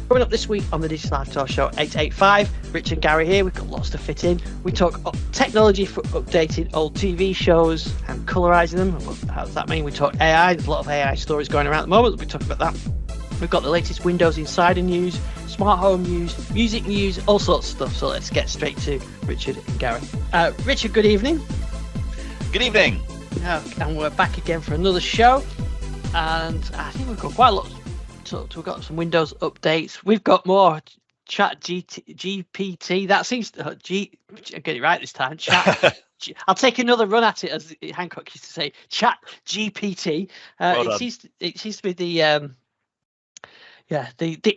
Coming up this week on the Digitising Show 885, Rich and Garry here. We've got lots to fit in. We talk technology for updating old TV shows and colourising them. How does that mean? We talk AI. There's a lot of AI stories going around at the moment. We talk about that. We've got the latest Windows Insider news, smart home news, music news, all sorts of stuff. So let's get straight to Richard and Garry. Richard, good evening. Good evening. And we're back again for another show. And I think we've got quite a lot. We've got some Windows updates. We've got more ChatGPT. That seems to I get it right this time. I'll take another run at it, as Hancock used to say. ChatGPT. It seems to be the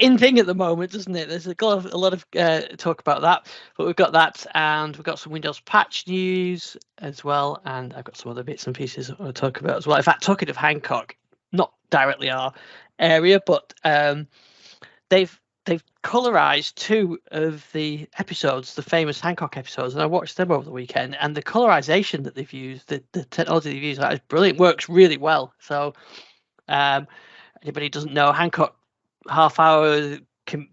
in thing at the moment, doesn't it? There's a lot of talk about that, but we've got that, and we've got some Windows patch news as well, and I've got some other bits and pieces I'll talk about as well. In fact, talking of Hancock, not directly our area, but they've colorized two of the episodes, the famous Hancock episodes, and I watched them over the weekend, and the colorization that they've used, the technology they've used, that is brilliant. Works really well. So anybody who doesn't know, Hancock half hour,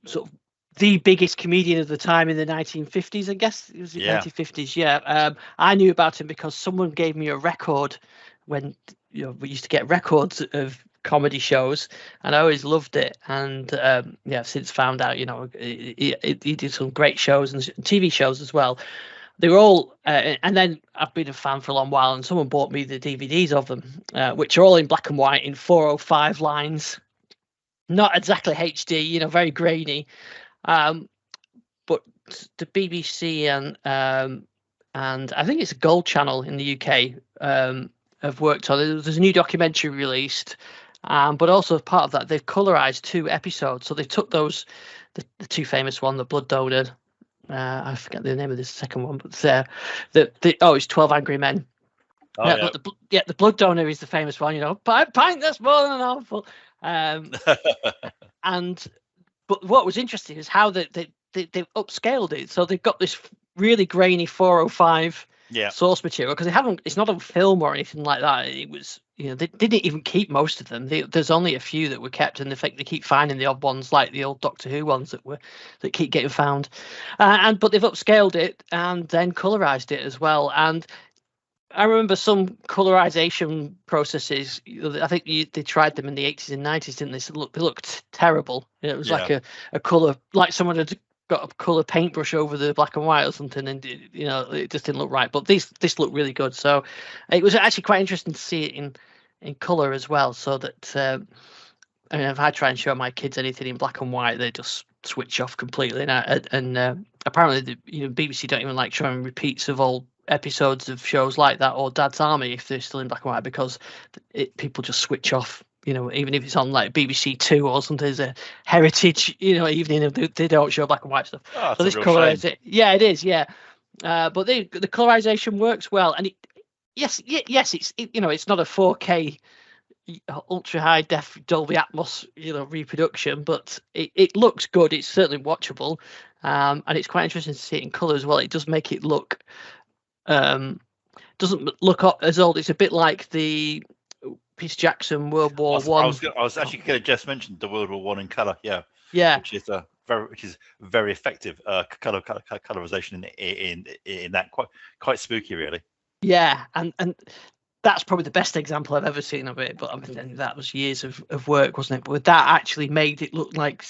sort of the biggest comedian of the time in the 1950s, I guess it was the 1950s. I knew about him because someone gave me a record when we used to get records of comedy shows, and I always loved it. And I've since found out he did some great shows and TV shows as well. They were all and then I've been a fan for a long while, and someone bought me the DVDs of them, which are all in black and white in 405 lines, not exactly HD, very grainy, but the BBC and I think it's a Gold Channel in the UK have worked on it. There's a new documentary released, but also as part of that, they've colorized two episodes. So they took those, the two famous one, the Blood Donor. I forget the name of this second one, but it's 12 Angry Men. But the Blood Donor is the famous one. Pint that's more than an armful. But what was interesting is how they've upscaled it. So they've got this really grainy 405 source material, because it's not on film or anything like that. It was, they didn't even keep most of them. There's only a few that were kept, and in fact they keep finding the odd ones, like the old Doctor Who ones that keep getting found. But they've upscaled it and then colorized it as well. And I remember some colorization processes. I think they tried them in the 80s and 90s, didn't they? They looked terrible. It was like a color, like someone had got a color paintbrush over the black and white or something, and it just didn't look right. But this looked really good. So it was actually quite interesting to see it in color as well. So that if I try and show my kids anything in black and white, they just switch off completely. And apparently, BBC don't even like showing repeats of old episodes of shows like that or Dad's Army if they're still in black and white, because people just switch off. Even if it's on like BBC Two or something, there's a heritage evening, they don't show black and white stuff. So this colorizes it. Yeah, it is. Yeah, but the colorization works well, and it's it's not a 4K ultra high def Dolby Atmos reproduction, but it looks good. It's certainly watchable, and it's quite interesting to see it in color as well. It does make it look doesn't look as old. It's a bit like the Peter Jackson World War One. I was actually going to just mention the World War One in color. Yeah, which is very effective colorization in that, quite spooky, really. Yeah, and that's probably the best example I've ever seen of it. But I mean, that was years of work, wasn't it? But that actually made it look like,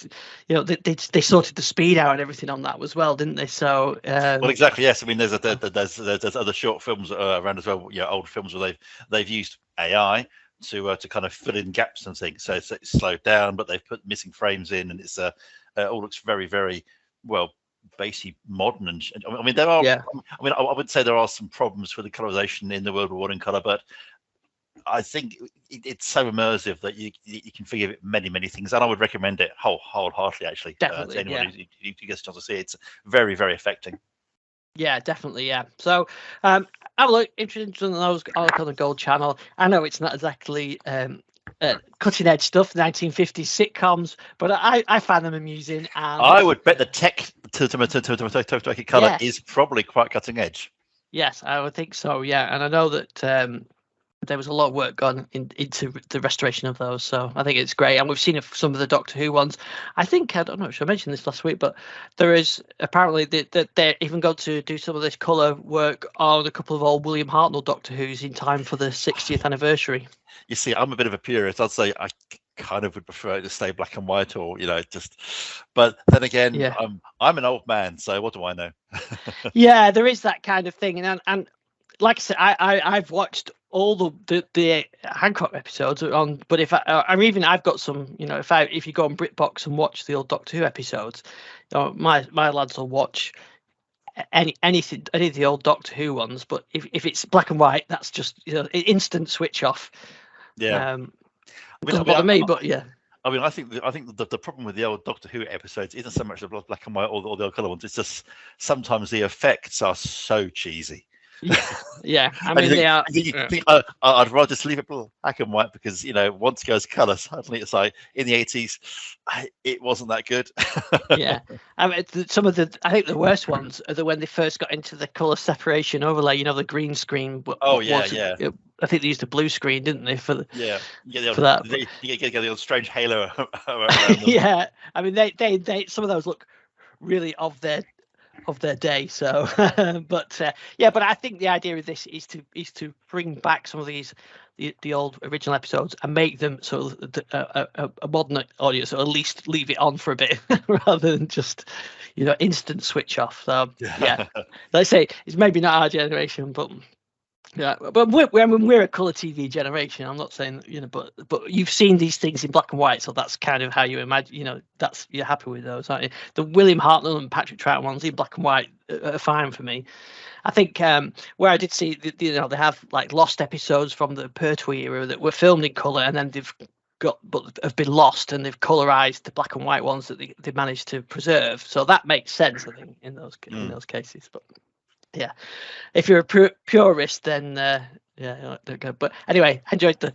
they sorted the speed out and everything on that as well, didn't they? So well, exactly. Yes, I mean, there's other short films around as well. Old films where they've used AI to kind of fill in gaps and things. So it's slowed down, but they've put missing frames in, and it's all looks very, very well, basically modern. And I mean, there are. Yeah. I mean, I would say there are some problems with the colorization in the World War One in color, but I think it's so immersive that you can forgive it many things, and I would recommend it wholeheartedly, actually. Definitely, to anyone who gets a chance to see it. It's very, very affecting. Yeah, definitely. Yeah. So, have a look. Interesting on those on the Gold Channel. I know it's not exactly cutting edge stuff, 1950s sitcoms, but I find them amusing. And I would bet the tech to make it color is probably quite cutting edge. Yes, I would think so. Yeah, and I know that there was a lot of work gone into the restoration of those, so I think it's great. And we've seen some of the Doctor Who ones. I think, I don't know if I mentioned this last week, but there is apparently that they're even going to do some of this colour work on a couple of old William Hartnell Doctor Who's in time for the 60th anniversary. You see, I'm a bit of a purist. I'd say I kind of would prefer it to stay black and white, or just. But then again, Yeah. I'm an old man, so what do I know? Yeah, there is that kind of thing, and like I said, I've watched all the Hancock episodes on, but if I've got some, if you go on BritBox and watch the old Doctor Who episodes, my lads will watch any of the old Doctor Who ones, but if it's black and white, that's just instant switch off. Yeah, doesn't bother me, but yeah. I mean, I think the problem with the old Doctor Who episodes isn't so much the black and white or the old colour ones. It's just sometimes the effects are so cheesy. Yeah. I mean, they are. I'd rather just leave it black and white because once it goes colour, suddenly it's like in the 80s, it wasn't that good. Yeah, I mean, I think the worst ones are when they first got into the colour separation overlay. The green screen. Yeah. I think they used a blue screen, didn't they? For that. You get the old strange halo around them. Yeah, I mean, they some of those look really of their day. So, but I think the idea of this is to bring back some of these the old original episodes and make them sort of a modern audience, or at least leave it on for a bit rather than just instant switch off. So yeah, let's say it's maybe not our generation, but. Yeah, but we're a colour TV generation. I'm not saying but you've seen these things in black and white, so that's kind of how you imagine. That's you're happy with those, aren't you? The William Hartnell and Patrick Troughton ones in black and white are fine for me. I think where I did see, they have like lost episodes from the Pertwee era that were filmed in colour, and then have been lost, and they've colorized the black and white ones that they managed to preserve. So that makes sense, I think, in those cases, but. Yeah, if you're a purist, then don't go. But anyway, I enjoyed the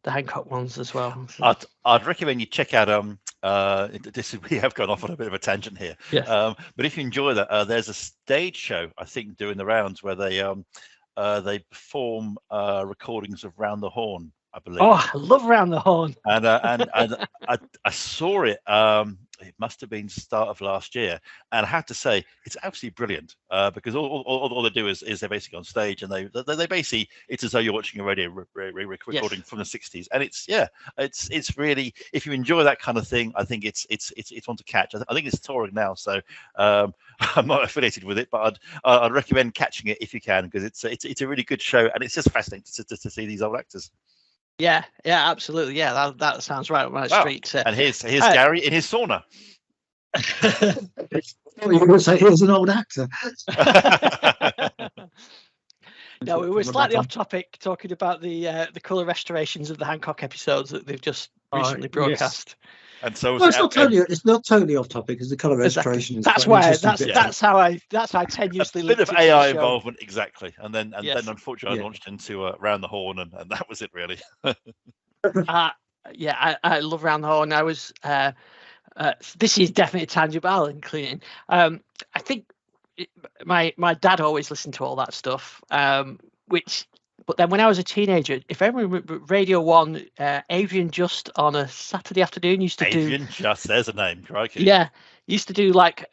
Hancock ones as well. So. I'd recommend you check out we have gone off on a bit of a tangent here. Yes. But if you enjoy that, there's a stage show I think doing the rounds where they perform recordings of Round the Horn, I believe. Oh, I love Round the Horn. And I saw it. It must have been start of last year, and I have to say it's absolutely brilliant because all they do is they're basically on stage, and they basically, it's as though you're watching a radio recording from the 60s, and it's really, if you enjoy that kind of thing, I think it's one to catch. I think it's touring now, so I'm not affiliated with it, but I'd recommend catching it if you can, because it's a really good show, and it's just fascinating to see these old actors. Yeah, absolutely. Yeah, that sounds right up my street. And here's Garry in his sauna. You were going to say here's an old actor. No, we were slightly off topic, talking about the colour restorations of the Hancock episodes that they've just recently broadcast. Yes. And so it's not totally off topic, because the colour restoration. Exactly. That's how I tenuously. A bit of AI involvement, exactly, and then unfortunately I launched into Round the Horn, and that was it really. I love Round the Horn. I was. This is definitely a tangent, Alan cleaning. I think my dad always listened to all that stuff, But then when I was a teenager, if I remember, Radio 1, Adrian Just on a Saturday afternoon used to do... Adrian Just, there's a name, crikey. Yeah, used to do like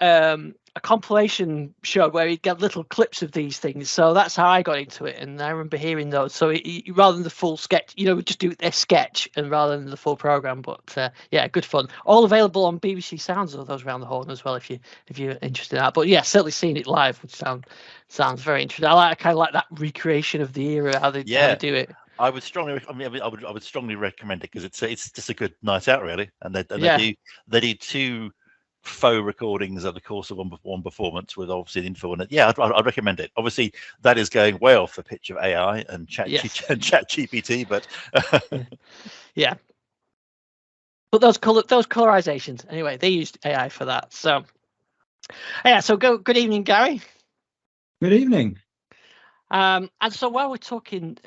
a compilation show where he'd get little clips of these things. So that's how I got into it, and I remember hearing those. So rather than the full sketch, just do a sketch and rather than the full programme. But good fun. All available on BBC Sounds, of those Round the Horn as well, if you're interested in that. But yeah, certainly seeing it live would sounds very interesting. I kind of like that recreation of the era, how they do it. I would strongly recommend it, because it's just a good night out, really. And they do two faux recordings over the course of one performance with obviously the info on it. Yeah, I'd recommend it. Obviously, that is going way off the pitch of AI and ChatGPT, but yeah. But those colorizations, anyway, they used AI for that. So yeah. So good evening, Garry. Good evening. And so while we're talking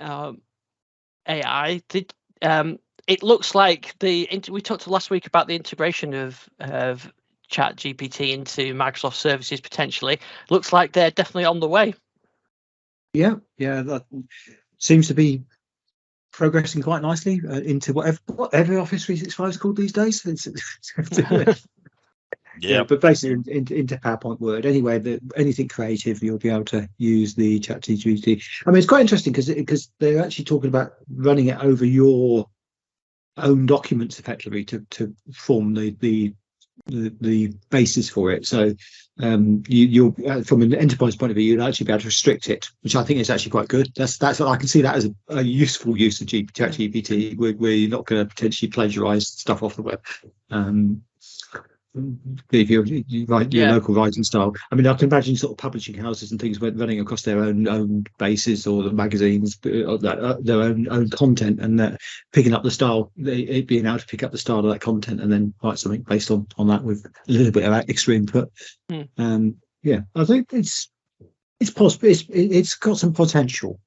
AI, it looks like we talked last week about the integration of ChatGPT into Microsoft services potentially. Looks like they're definitely on the way. Yeah, that seems to be progressing quite nicely into whatever Office 365 is called these days. Yeah, but basically into PowerPoint, Word. Anyway, anything creative, you'll be able to use the ChatGPT. I mean, it's quite interesting because they're actually talking about running it over your own documents effectively to form the basis for it. So you'll from an enterprise point of view, you'll actually be able to restrict it, which I think is actually quite good. That's I can see that as a useful use of ChatGPT, where you're not going to potentially plagiarize stuff off the web. If you write your local writing style, I mean, I can imagine sort of publishing houses and things running across their own bases, or the magazines, their own content, and picking up the style, it being able to pick up the style of that content and then write something based on that with a little bit of extra input. Yeah, I think it's possible. It's got some potential.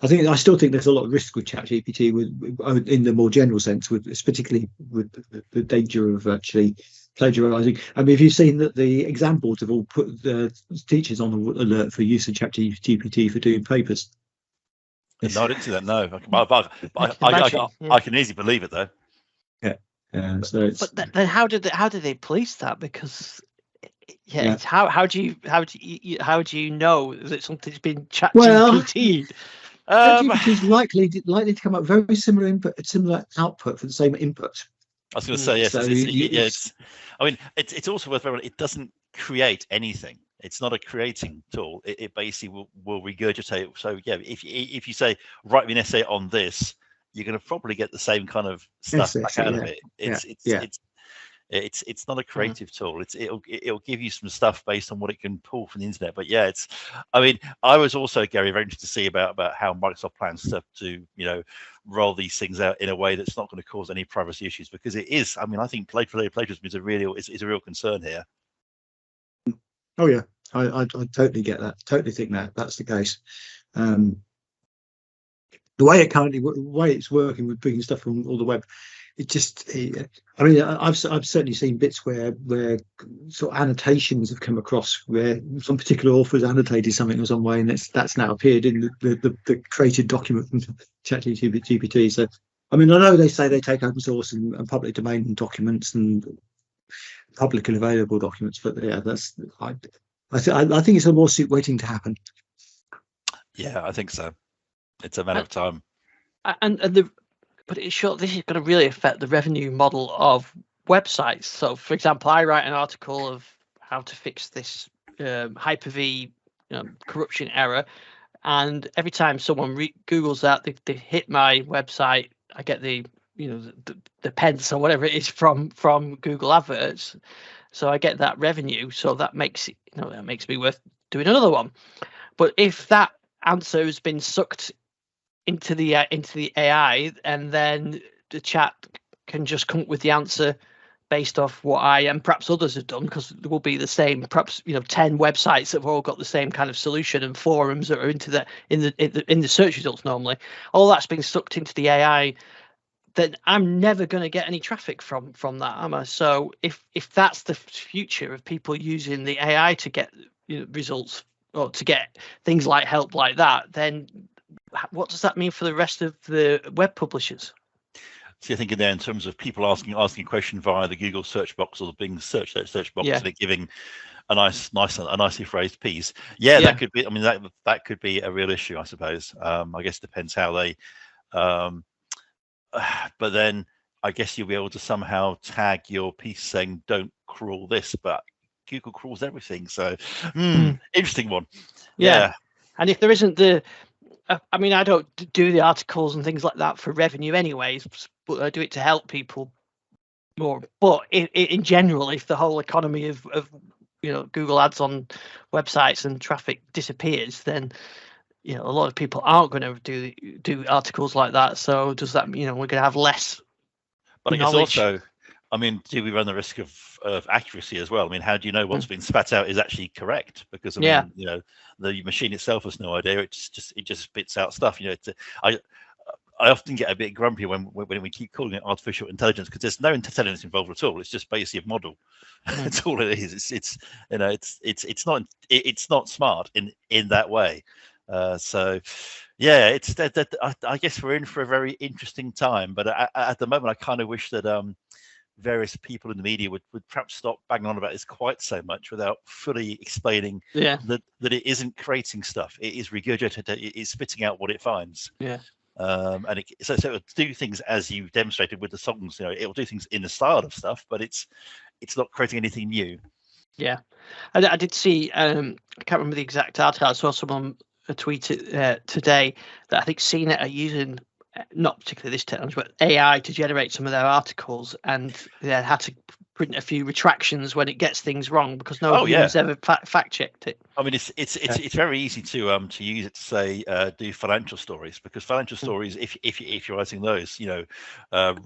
I still think there's a lot of risk with ChatGPT, in the more general sense, particularly with the danger of actually plagiarizing. I mean, have you seen that the exam boards have all put the teachers on alert for use of ChatGPT for doing papers? No, I didn't see that. No, I can easily believe it though. Yeah. So but then how did they police that? Because it's how do you know that something's been ChatGPT'd? ChatGPT is likely to come up very similar output for the same input. I was going to say yes. So I mean, it's also worth remembering it doesn't create anything. It's not a creating tool. It basically will regurgitate. So yeah, if you say write me an essay on this, you're going to probably get the same kind of stuff back out of it. It's not a creative tool. It'll give you some stuff based on what it can pull from the internet. But yeah, I mean, I was also, Gary, very interested to see about how Microsoft plans to roll these things out in a way that's not going to cause any privacy issues, because it is. I mean, I think plagiarism is a real concern here. Oh yeah, I totally get that. Totally think that's the case. The way it's working with bringing stuff from all the web, I mean, I've certainly seen bits where sort of annotations have come across where some particular author's annotated something in some way, and that's now appeared in the created document from ChatGPT. So, I mean, I know they say they take open source and public domain documents and publicly available documents, but yeah, I think it's a lawsuit waiting to happen. Yeah, I think so. It's a matter of time. But it's sure this is going to really affect the revenue model of websites. So, for example, I write an article of how to fix this Hyper-V corruption error, and every time someone Googles that, they hit my website, I get the pence or whatever it is from Google adverts. So I get that revenue. So that makes me worth doing another one. But if that answer has been sucked into the AI, and then the chat can just come up with the answer based off what I and perhaps others have done, because there will be the same, perhaps 10 websites that have all got the same kind of solution, and forums that are in the search results normally. All that's been sucked into the AI. Then I'm never going to get any traffic from that, am I? So if that's the future of people using the AI to get results, or to get things like help like that, then what does that mean for the rest of the web publishers? So you're thinking there in terms of people asking a question via the Google search box or the Bing search box, and it giving a nicely phrased piece. Yeah, that could be. I mean, that could be a real issue, I suppose. I guess it depends how they. But then I guess you'll be able to somehow tag your piece saying "Don't crawl this," but Google crawls everything. So, interesting one. Yeah. And if there isn't I mean, I don't do the articles and things like that for revenue anyways, but I do it to help people more. But in general, if the whole economy of Google ads on websites and traffic disappears, then a lot of people aren't going to do articles like that. So does that mean we're going to have less? But I guess also, I mean, do we run the risk of accuracy as well? I mean, how do you know what's been spat out is actually correct? Because I mean, the machine itself has no idea. It just spits out stuff. I often get a bit grumpy when we keep calling it artificial intelligence, because there's no intelligence involved at all. It's just basically a model. That's all it is. It's not smart in that way. So Yeah, it's that. I guess we're in for a very interesting time, but at the moment, I kind of wish that various people in the media would perhaps stop banging on about this quite so much without fully explaining that it isn't creating stuff. It is regurgitating. It is spitting out what it finds. Yeah. And so it'll do things as you demonstrated with the songs. It'll do things in the style of stuff, but it's not creating anything new. Yeah, I did see. I can't remember the exact article. I saw someone tweet it today that I think CNET are using, not particularly this technology, but AI to generate some of their articles, and they had to print a few retractions when it gets things wrong because no one's ever fact checked it. I mean, it's very easy to use it to say do financial stories, because financial stories, if you're writing those,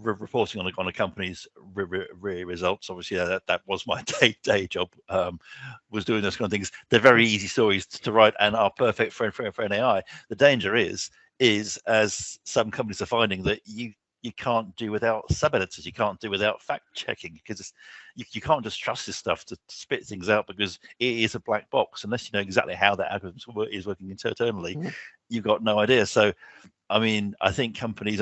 reporting on a company's results, obviously that was my day job, was doing those kind of things. They're very easy stories to write and are perfect for an AI. The danger is as some companies are finding, that you can't do without sub-editors. You can't do without fact checking, because you can't just trust this stuff to spit things out, because it is a black box. Unless you know exactly how that algorithm is working internally, you've got no idea. So, I mean, I think companies,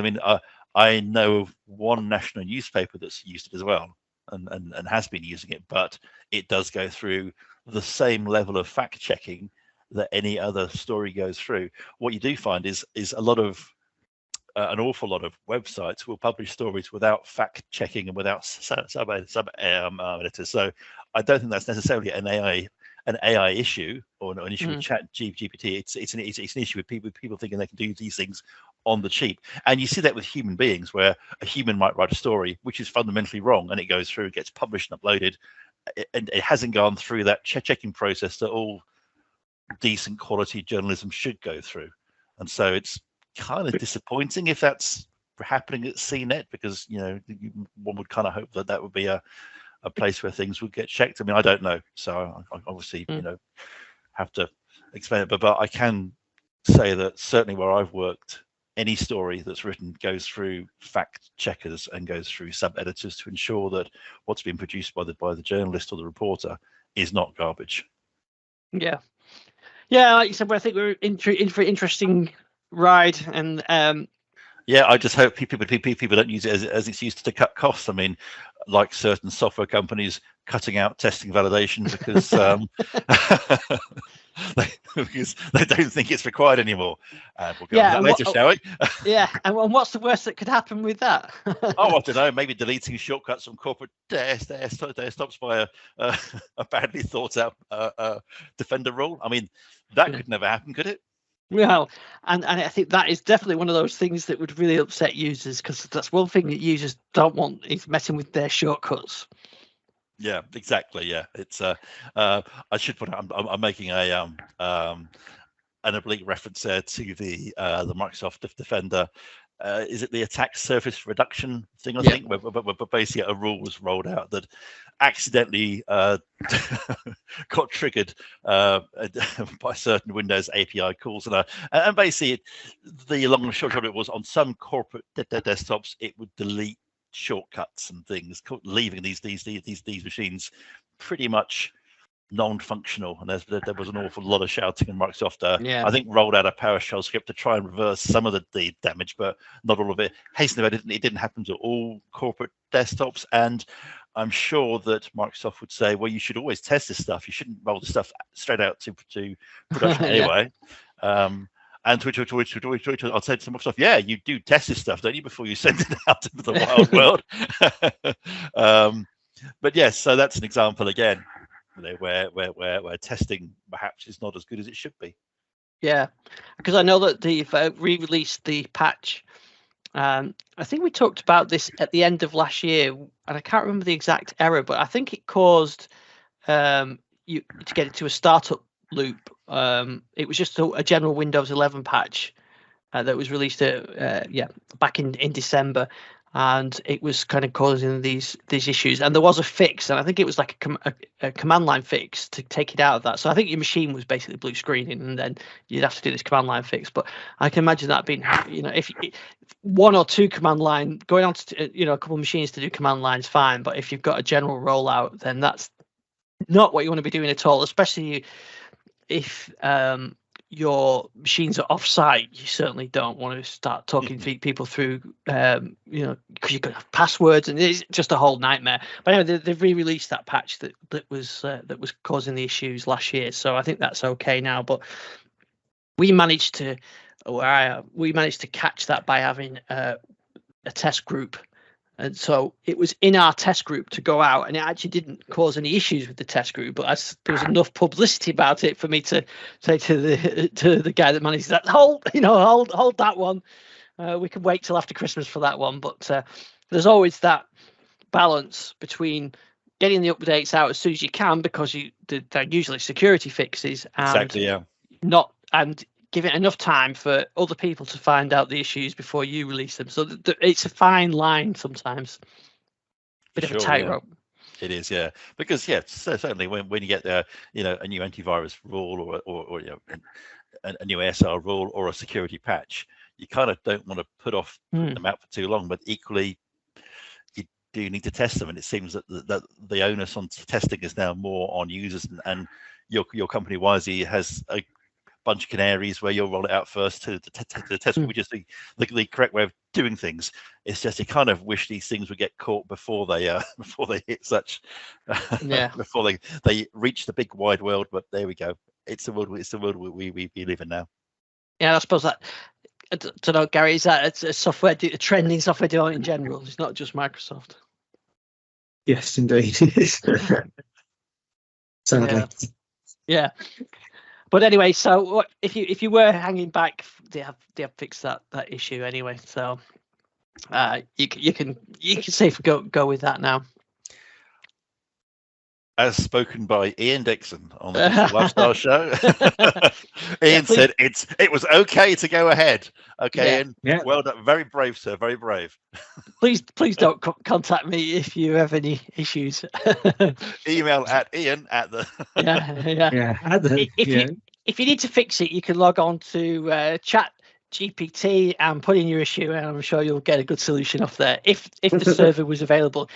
I know of one national newspaper that's used it as well, and has been using it, but it does go through the same level of fact checking that any other story goes through. What you do find is a lot of an awful lot of websites will publish stories without fact checking and without sub editors. So I don't think that's necessarily an AI issue, or an issue with ChatGPT. It's an issue with people thinking they can do these things on the cheap. And you see that with human beings, where a human might write a story which is fundamentally wrong, and it goes through, gets published and uploaded, and it hasn't gone through that checking process that all decent quality journalism should go through. And so it's kind of disappointing if that's happening at CNET, because one would kind of hope that would be a place where things would get checked. I mean, I don't know, so I obviously have to explain it, but I can say that certainly where I've worked, any story that's written goes through fact checkers and goes through sub editors to ensure that what's been produced by the journalist or the reporter is not garbage. Yeah, like you said, I think we're in for an interesting ride, and I just hope people don't use it as it's used to cut costs. I mean, like certain software companies cutting out testing validation because because they don't think it's required anymore. And we'll go on that later, shall we? And what's the worst that could happen with that? I don't know. Maybe deleting shortcuts from corporate desktops by a badly thought out Defender rule. I mean, that could never happen, could it? Well, and I think that is definitely one of those things that would really upset users, because that's one thing that users don't want, is messing with their shortcuts. Yeah, exactly. Yeah, it's I should put I'm making an oblique reference there to the Microsoft Defender. Is it the attack surface reduction thing? I think where basically a rule was rolled out that accidentally got triggered by certain Windows API calls, and basically the long and short of it was, on some corporate desktops it would delete shortcuts and things, leaving these machines pretty much non-functional. And there was an awful lot of shouting, and Microsoft I think rolled out a PowerShell script to try and reverse some of the damage, but not all of it. Hasten about it didn't happen to all corporate desktops, and I'm sure that Microsoft would say, well, you should always test this stuff. You shouldn't roll the stuff straight out to production anyway. And to which I'll say to Microsoft, yeah, you do test this stuff, don't you, before you send it out into the wild world? But yes, so that's an example again, where testing perhaps is not as good as it should be. Yeah, because I know that they've re-released the patch. I think we talked about this at the end of last year, and I can't remember the exact error, but I think it caused you to get into a startup loop. It was just a general Windows 11 patch that was released back in December, and it was kind of causing these issues. And there was a fix, and I think it was like a command line fix to take it out of that. So I think your machine was basically blue screening, and then you'd have to do this command line fix. But I can imagine that being, if one or two command line going on to a couple of machines to do command lines, fine. But if you've got a general rollout, then that's not what you want to be doing at all, especially if your machines are off-site, you certainly don't want to start talking to people through, because you've got to have passwords, and it's just a whole nightmare. But anyway, they've re-released that patch that was causing the issues last year, so I think that's okay now. But we managed to catch that by having a test group. And so it was in our test group to go out, and it actually didn't cause any issues with the test group. But there was enough publicity about it for me to say to the guy that manages that, hold that one. We can wait till after Christmas for that one. But there's always that balance between getting the updates out as soon as you can, because they're usually security fixes, and and give it enough time for other people to find out the issues before you release them. So it's a fine line sometimes. Bit of a tightrope. It is, yeah. Because certainly when you get a new antivirus rule or a new ASR rule or a security patch, you kind of don't want to put off them out for too long. But equally, you do need to test them, and it seems that the onus on testing is now more on users, and your company Wisely has a bunch of canaries where you'll roll it out first to the test, which is the correct way of doing things. It's just you kind of wish these things would get caught before they hit such before they reach the big wide world. But there we go. It's the world we live in now. Yeah, I suppose that, I don't know, Gary, is that it's a trending software development in general? It's not just Microsoft. Yes, indeed. Sadly. Yeah. But anyway, so if you were hanging back, they have fixed that issue anyway. So you can safely go with that now. As spoken by Ian Dixon on the Digital Lifestyle Show, Ian said it was okay to go ahead. Okay, Ian, well done, very brave, sir, very brave. Please don't contact me if you have any issues. Email at Ian at the If you need to fix it, you can log on to ChatGPT and put in your issue, and I'm sure you'll get a good solution off there. If the server was available,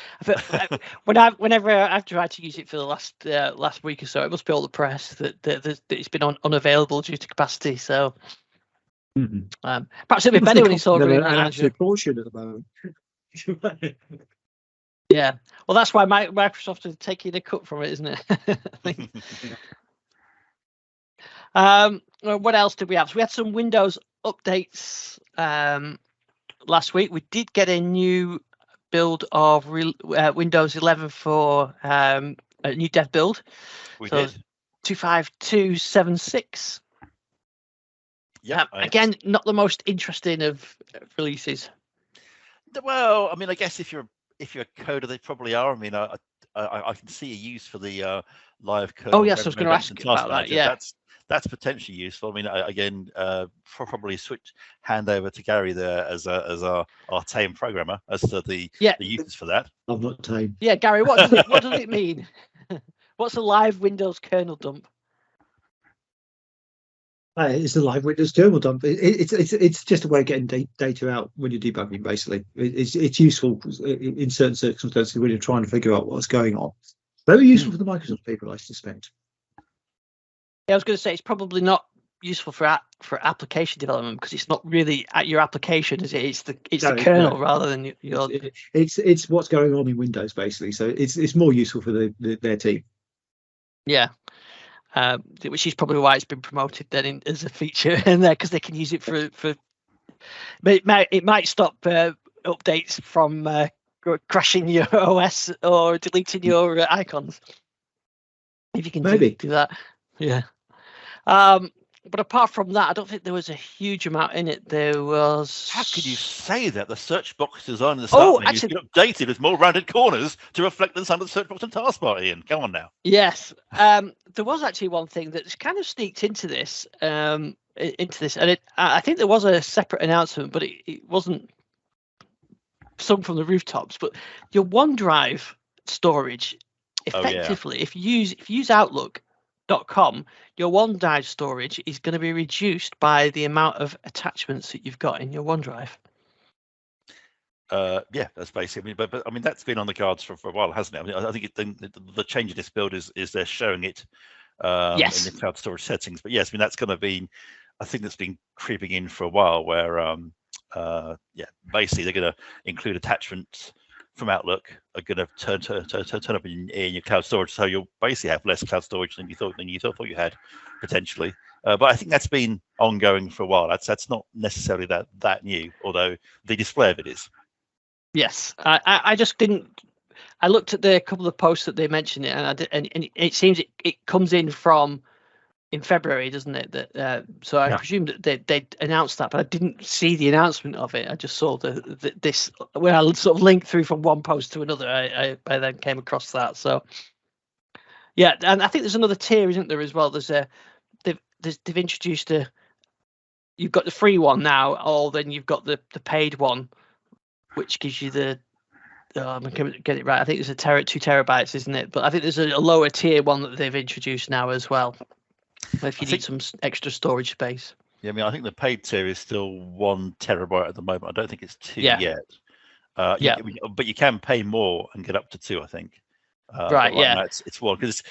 whenever I've tried to use it for the last week or so, it must be all the press that it's been unavailable due to capacity. So perhaps it'll be better when it's all green. Actually, caution at the moment. Yeah, well, that's why Microsoft is taking a cut from it, isn't it? What else did we have? So we had some Windows updates last week. We did get a new build of Windows 11 for a new dev build. We did 25276. Yeah, again, not the most interesting of releases. Well, I mean, I guess if you're a coder, they probably are. I mean, I can see a use for the live code. Oh yes, I was going to ask about that. Yeah, that's potentially useful. I mean, again, probably hand over to Garry there as our tame programmer as to the uses for that. I'm not tame. Yeah, Garry, what does it mean? What's a live Windows kernel dump? It's a live Windows kernel dump. It's just a way of getting data out when you're debugging. Basically, it's useful in certain circumstances when you're trying to figure out what's going on. Very useful for the Microsoft people, I suspect. Yeah, I was going to say it's probably not useful for application development because it's not really at your application, is it? It's the kernel rather than your. It's what's going on in Windows basically. So it's more useful for their team. Yeah, which is probably why it's been promoted then as a feature in there, because they can use it for. But it might stop updates from crashing your OS or deleting your icons. If you can do that, yeah. But apart from that, I don't think there was a huge amount in it. There was. How could you say that? The search box design in the start menu has been updated with more rounded corners to reflect the design of the search box and taskbar. Ian, go on now. Yes, there was actually one thing that's kind of sneaked into this, and I think there was a separate announcement, but it wasn't sung from the rooftops. But your OneDrive storage, effectively, if you use Outlook.com, your OneDrive storage is going to be reduced by the amount of attachments that you've got in your OneDrive. Yeah, that's basically. But I mean, that's been on the cards for a while, hasn't it? I mean, I think the change in this build is they're showing it in Yes. the cloud storage settings. But yes, I mean that's going to be, I think that's been creeping in for a while. Where basically they're going to include attachments from Outlook are going to turn up in your cloud storage, so you'll basically have less cloud storage than you thought you had potentially. But I think that's been ongoing for a while. That's not necessarily that new, although the display of it is. Yes, I just didn't. I looked at the couple of posts that they mentioned it, and it seems it comes in February, doesn't it? That so I presume that they announced that, but I didn't see the announcement of it. I just saw this when I sort of linked through from one post to another. I then came across that. So yeah, and I think there's another tier, isn't there, as well? They've introduced you've got the free one now, or then you've got the paid one, which gives you the I'm going to get it right. I think there's 2 terabytes, isn't it? But I think there's a lower tier one that they've introduced now as well, if you need some extra storage space. Yeah, I mean, I think the paid tier is still 1 terabyte at the moment. I don't think it's 2 yet. But you can pay more and get up to 2, I think. Right. Now it's 1 because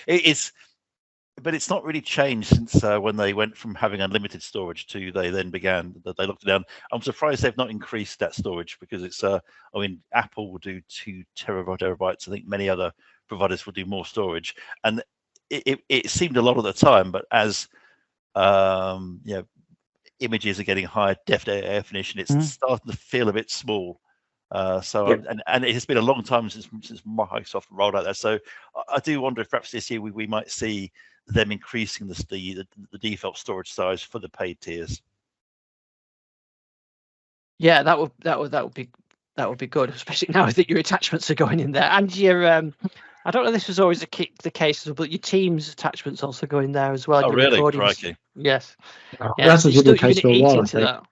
but it's not really changed since when they went from having unlimited storage to they locked it down. I'm surprised they've not increased that storage because it's I mean, Apple will do 2 terabytes. I think many other providers will do more storage, and it seemed a lot of the time, but as images are getting higher definition, it's starting to feel a bit small. And it has been a long time since Microsoft rolled out that. So I do wonder if perhaps this year we might see them increasing the default storage size for the paid tiers. Yeah, that would be good, especially now that your attachments are going in there, and your I don't know if this was always the case, but your Teams attachments also go in there as well. Oh, really? Crikey. Yes. That's a good case for a while, I think. Right.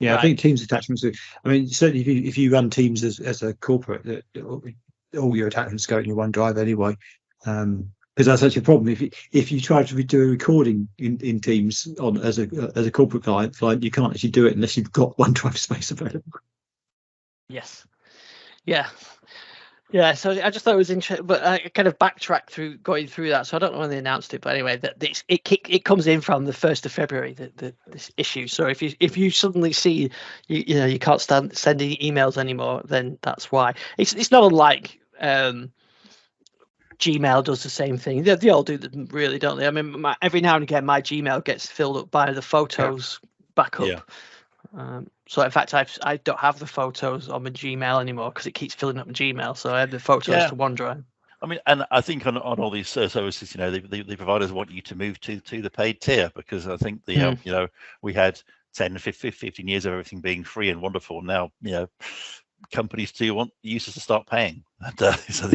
I think Teams attachments. I mean, certainly if you run Teams as a corporate, all your attachments go in your OneDrive anyway. Because that's actually a problem. If you try to do a recording in Teams as a corporate client, you can't actually do it unless you've got OneDrive space available. Yes. Yeah. Yeah, so I just thought it was interesting, but I kind of backtracked through going through that. So I don't know when they announced it, but anyway, it comes in from the 1st of February. This issue. So if you suddenly see you can't send any emails anymore, then that's why. It's not unlike Gmail does the same thing. They all do them, really, don't they? I mean, every now and again, my Gmail gets filled up by the photos backup. Yeah. So in fact, I don't have the photos on my Gmail anymore because it keeps filling up my Gmail. So I have the photos to OneDrive. I mean, and I think on all these services, the providers want you to move to the paid tier, because I think we had 10, 15 years of everything being free and wonderful. Now, companies do want users to start paying. And, so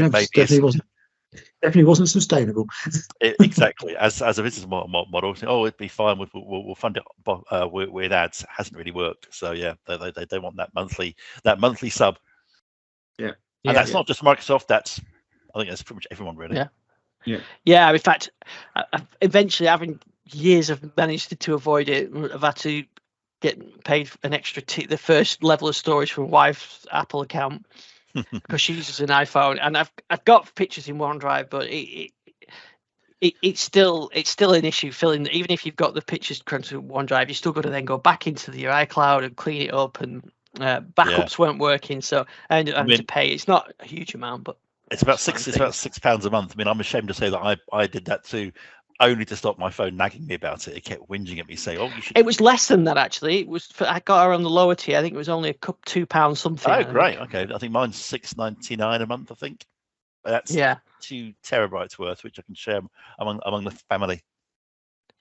definitely wasn't sustainable. Exactly. As a business model, it'd be fine. We'll fund it with ads. It hasn't really worked. So yeah, they want that monthly sub. Yeah. And that's not just Microsoft. I think that's pretty much everyone, really. Yeah. In fact, eventually, having years of managed to avoid it, I've had to get paid an extra the first level of storage for my wife's Apple account. Because she uses an iPhone, and I've got pictures in OneDrive, but it's still an issue filling. Even if you've got the pictures crunched to OneDrive, you still got to then go back into your iCloud and clean it up, and backups weren't working, so I ended up having to pay. It's not a huge amount, but it's about £6 a month. I mean, I'm ashamed to say that I did that too, only to stop my phone nagging me about it. It kept whinging at me, saying, "Oh, you should." It was less than that, actually. It was. I got her on the lower tier. I think it was only £2 something. Oh, great. Okay, I think mine's $6.99 a month. I think that's 2 terabytes worth, which I can share among the family.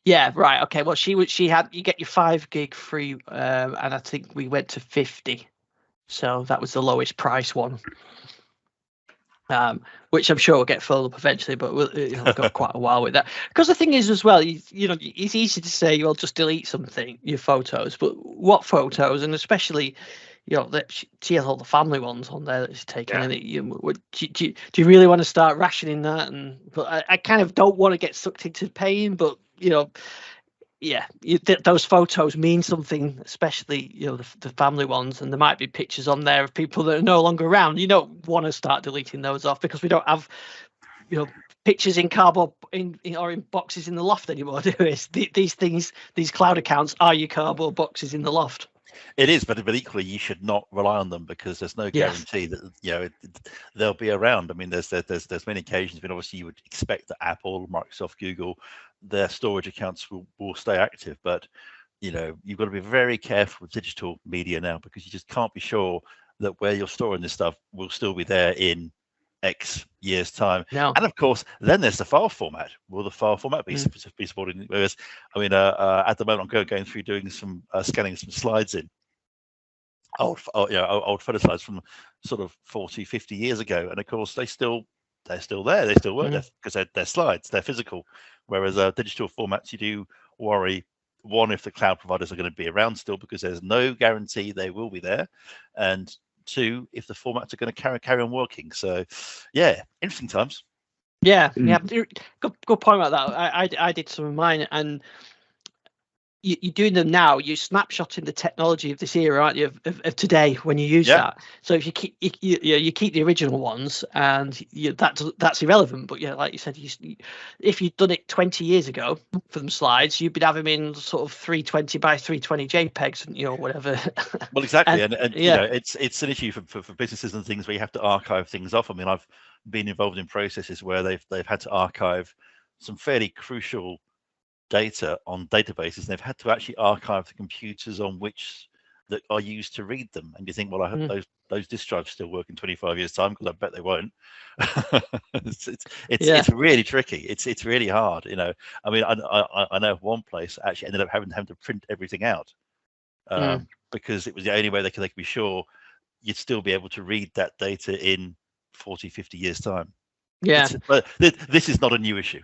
Yeah, right. Okay. Well, you get your 5 gig free, and I think we went to 50. So that was the lowest price one. Which I'm sure will get filled up eventually, but we've got quite a while with that. Because the thing is, as well, it's easy to say, well, just delete your photos, but what photos? And especially, she has all the family ones on there that she's taken. And do you really want to start rationing that? But I kind of don't want to get sucked into paying, but those photos mean something, especially the family ones, and there might be pictures on there of people that are no longer around. You don't want to start deleting those off because we don't have pictures in cardboard or in boxes in the loft anymore, do we? These things, these cloud accounts are your cardboard boxes in the loft. It is, but equally, you should not rely on them because there's no guarantee that they'll be around. I mean, there's many occasions when obviously you would expect that Apple, Microsoft, Google, their storage accounts will stay active, but you've got to be very careful with digital media now because you just can't be sure that where you're storing this stuff will still be there in X years time. No. And of course, then there's the file format. Will the file format be supported? Whereas, I mean, at the moment, I'm going through doing some scanning some slides in old photo slides from sort of 40, 50 years ago, and of course they're still there. They still work because they're slides, they're physical. Whereas digital formats, you do worry. One, if the cloud providers are going to be around still, because there's no guarantee they will be there, and two, if the formats are going to carry on working. So, yeah, interesting times. Yeah. Good point about that. I did some of mine, and you're doing them now. You're snapshotting the technology of this era, aren't you? Of today when you use that. So if you keep you keep the original ones, and that's irrelevant. But like you said, if you'd done it 20 years ago for them slides, you'd have them in sort of 320 by 320 JPEGs, and whatever. Well, exactly, and it's an issue for businesses and things where you have to archive things off. I mean, I've been involved in processes where they've had to archive some fairly crucial data on databases, and they've had to actually archive the computers on which that are used to read them. And you think, well, I hope those disk drives still work in 25 years time, because I bet they won't. It's really tricky. It's really hard. I mean, I know of one place actually ended up having to print everything out because it was the only way they could be sure you'd still be able to read that data in 40, 50 years time. Yeah, but this is not a new issue.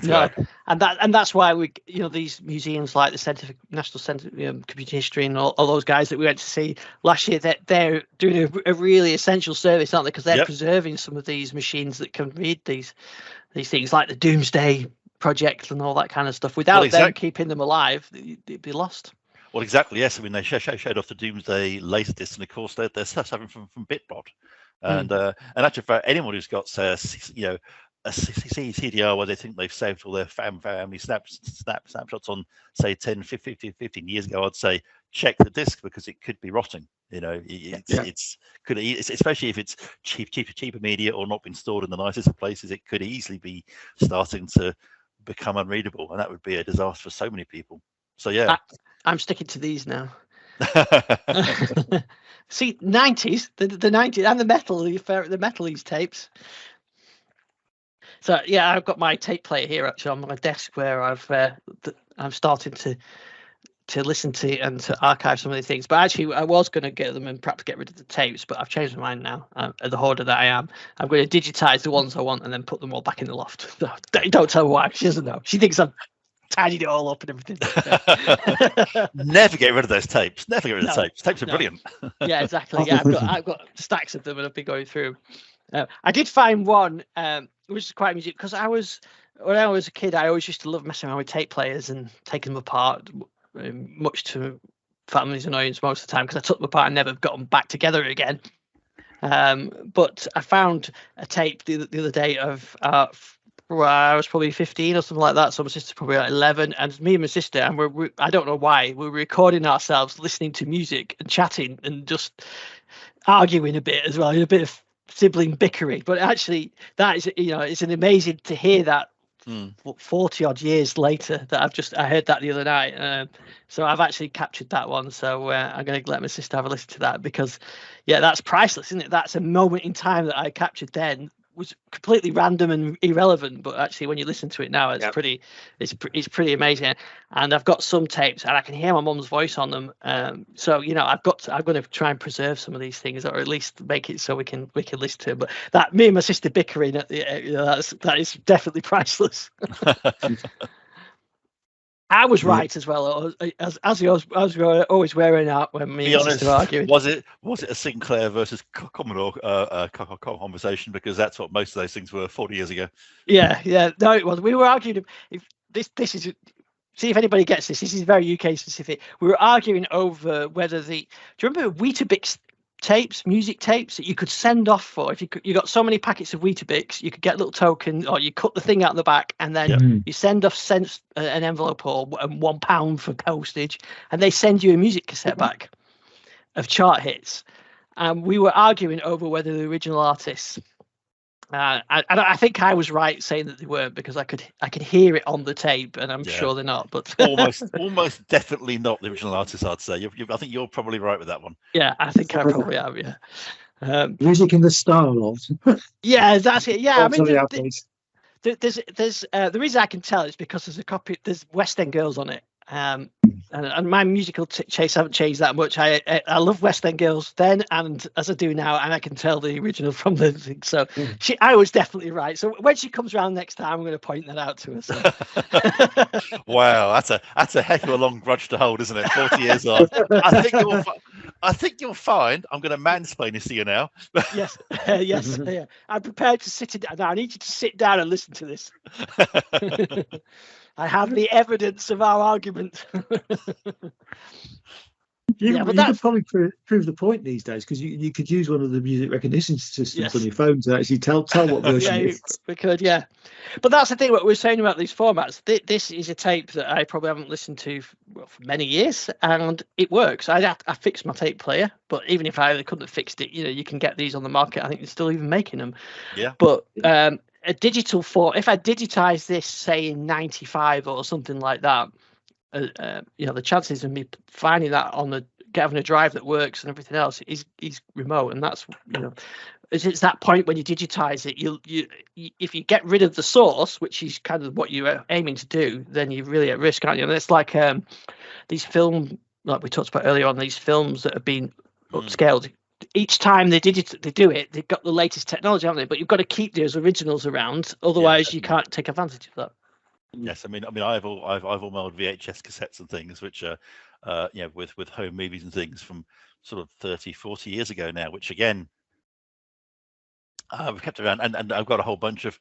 No, and that's why we, these museums like the National Centre of Computer History and all those guys that we went to see last year, that they're doing a really essential service, aren't they? Because they're preserving some of these machines that can read these things, like the Doomsday Project and all that kind of stuff. Without them keeping them alive, they'd be lost. Well, exactly. Yes, I mean, they showed off the Doomsday Laserdisc, and of course they're suffering from Bitbot. And actually, for anyone who's got a CDR where they think they've saved all their family snapshots on, say, 10, 15 years ago, I'd say check the disk, because it could be rotting. It's especially if it's cheaper media or not been stored in the nicest of places, it could easily be starting to become unreadable, and that would be a disaster for so many people. So yeah, I'm sticking to these now. See, 90s, the 90s, and the metal tapes. So yeah, I've got my tape player here actually on my desk, where I'm starting to listen to and to archive some of these things. But actually, I was going to get them and perhaps get rid of the tapes, but I've changed my mind now. The hoarder that I am, I'm going to digitize the ones I want and then put them all back in the loft. So, don't tell her why. She doesn't know. She thinks I've tidied it all up and everything. Never get rid of those tapes. Never get rid of the tapes. Tapes are brilliant. Yeah, exactly. Yeah, I've got stacks of them, and I've been going through. I did find one which is quite amusing, because when I was a kid, I always used to love messing around with tape players and taking them apart, much to family's annoyance most of the time, because I took them apart and never got them back together again. But I found a tape the other day of I was probably 15 or something like that, so my sister's probably like 11, and me and my sister, and I don't know why, we're recording ourselves listening to music and chatting and just arguing a bit as well, a bit of sibling bickering. But actually, that is, it's an amazing to hear that 40 odd years later, that I heard that the other night. So I've actually captured that one, so I'm going to let my sister have a listen to that, because that's priceless, isn't it? That's a moment in time that I captured then, was completely random and irrelevant, but actually when you listen to it now, it's pretty amazing. And I've got some tapes and I can hear my mum's voice on them. So I'm going to try and preserve some of these things, or at least make it so we can listen to them. But that, me and my sister bickering at that is definitely priceless. I was right as well, as we always wearing out when me and sister arguing. Was it a Sinclair versus Commodore conversation? Because that's what most of those things were 40 years ago. Yeah. No, it was. We were arguing. If this is, see if anybody gets this. This is very UK specific. We were arguing over whether do you remember Weetabix tapes, music tapes that you could send off for. If you got so many packets of Weetabix, you could get a little token, or you cut the thing out the back, and then you send off an envelope or £1 for postage, and they send you a music cassette back of chart hits. We were arguing over whether the original artists. I think I was right saying that they weren't, because I could hear it on the tape, and I'm sure they're not. But almost definitely not the original artists, I'd say. I think you're probably right with that one. Yeah, I think I probably am. Yeah. Music in the style of. Yeah, that's it. Yeah, I mean, there's the reason I can tell is because there's West End Girls on it. And my musical taste haven't changed that much. I love West End Girls then, and as I do now, and I can tell the original from the thing. So I was definitely right. So when she comes around next time, I'm going to point that out to her. So. Wow, that's a heck of a long grudge to hold, isn't it? 40 years on. I think you'll find I'm going to mansplain this to you now. Yes, yes, yeah. I'm prepared to sit down. I need you to sit down and listen to this. I have the evidence of our argument. You could probably prove the point these days, because you could use one of the music recognition systems on your phone to actually tell what version it is. We could, yeah. But that's the thing, what we're saying about these formats. This is a tape that I probably haven't listened to for many years, and it works. I fixed my tape player, but even if I couldn't have fixed it, you can get these on the market. I think they're still even making them. Yeah. But a digital form, if I digitize this, say in 95 or something like that, the chances of me finding that having a drive that works and everything else is remote. And that's it's that point when you digitize it, you if you get rid of the source, which is kind of what you're aiming to do, then you're really at risk, aren't you? And it's like these like we talked about earlier on, these films that have been upscaled. Each time they do it, they've got the latest technology, haven't they? But you've got to keep those originals around, otherwise you can't take advantage of that. Yes, I mean, I've all my old VHS cassettes and things, which are, with home movies and things from sort of 30, 40 years ago now, which again, I've kept around, and I've got a whole bunch of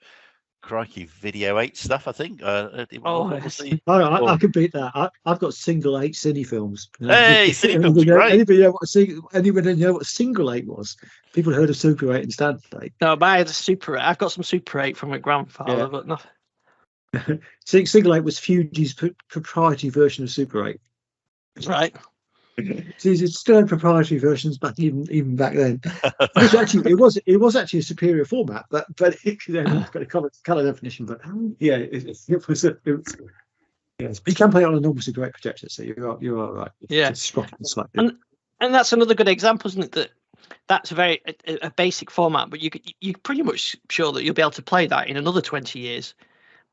Video 8 stuff, I think. I can beat that. I've got single 8 cine films. Hey, cine films, great. Anybody know what single 8 was? People heard of Super 8 and Standard 8. No, but I had a Super 8. I've got some Super 8 from my grandfather, but nothing. Single 8 was Fuji's proprietary version of Super 8. Right. It's still had proprietary versions back even back then. It was actually a superior format, but it's got a color definition. But yeah, it was. Yes, but you can play it on an enormously great projector, so you are right. Yeah, slightly. And that's another good example, isn't it? That's a basic format, but you're pretty much sure that you'll be able to play that in another 20 years.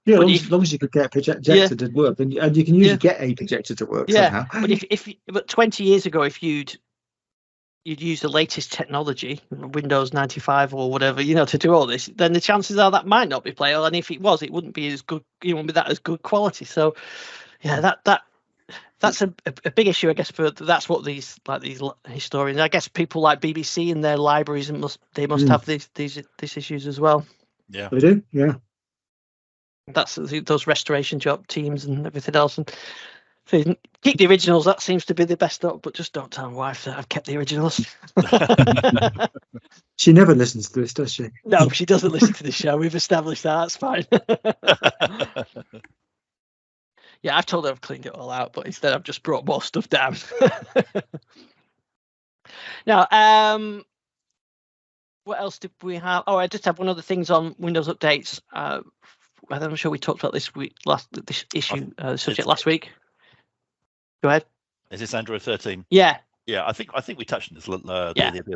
Yeah, as long as you could get a projector to work, and you can usually get a projector to work somehow. But 20 years ago, if you'd use the latest technology, Windows 95 or whatever, to do all this, then the chances are that might not be playable. And if it was, it wouldn't be as good. It wouldn't be that as good quality. So, yeah, that's a big issue, I guess. That's what these historians, I guess, people like BBC and their libraries must have these issues as well. Yeah, they do. Yeah. That's those restoration job teams and everything else, and so keep the originals. That seems to be the best up, but just don't tell my wife that I've kept the originals. She never listens to this, does she? No, she doesn't listen to the show. We've established that. That's fine. Yeah, I've told her I've cleaned it all out, but instead I've just brought more stuff down. Now, what else did we have? Oh, I just have one other things on Windows updates. I'm sure we talked about this subject last week. Go ahead. Is this Android 13? Yeah. Yeah, I think we touched on this the other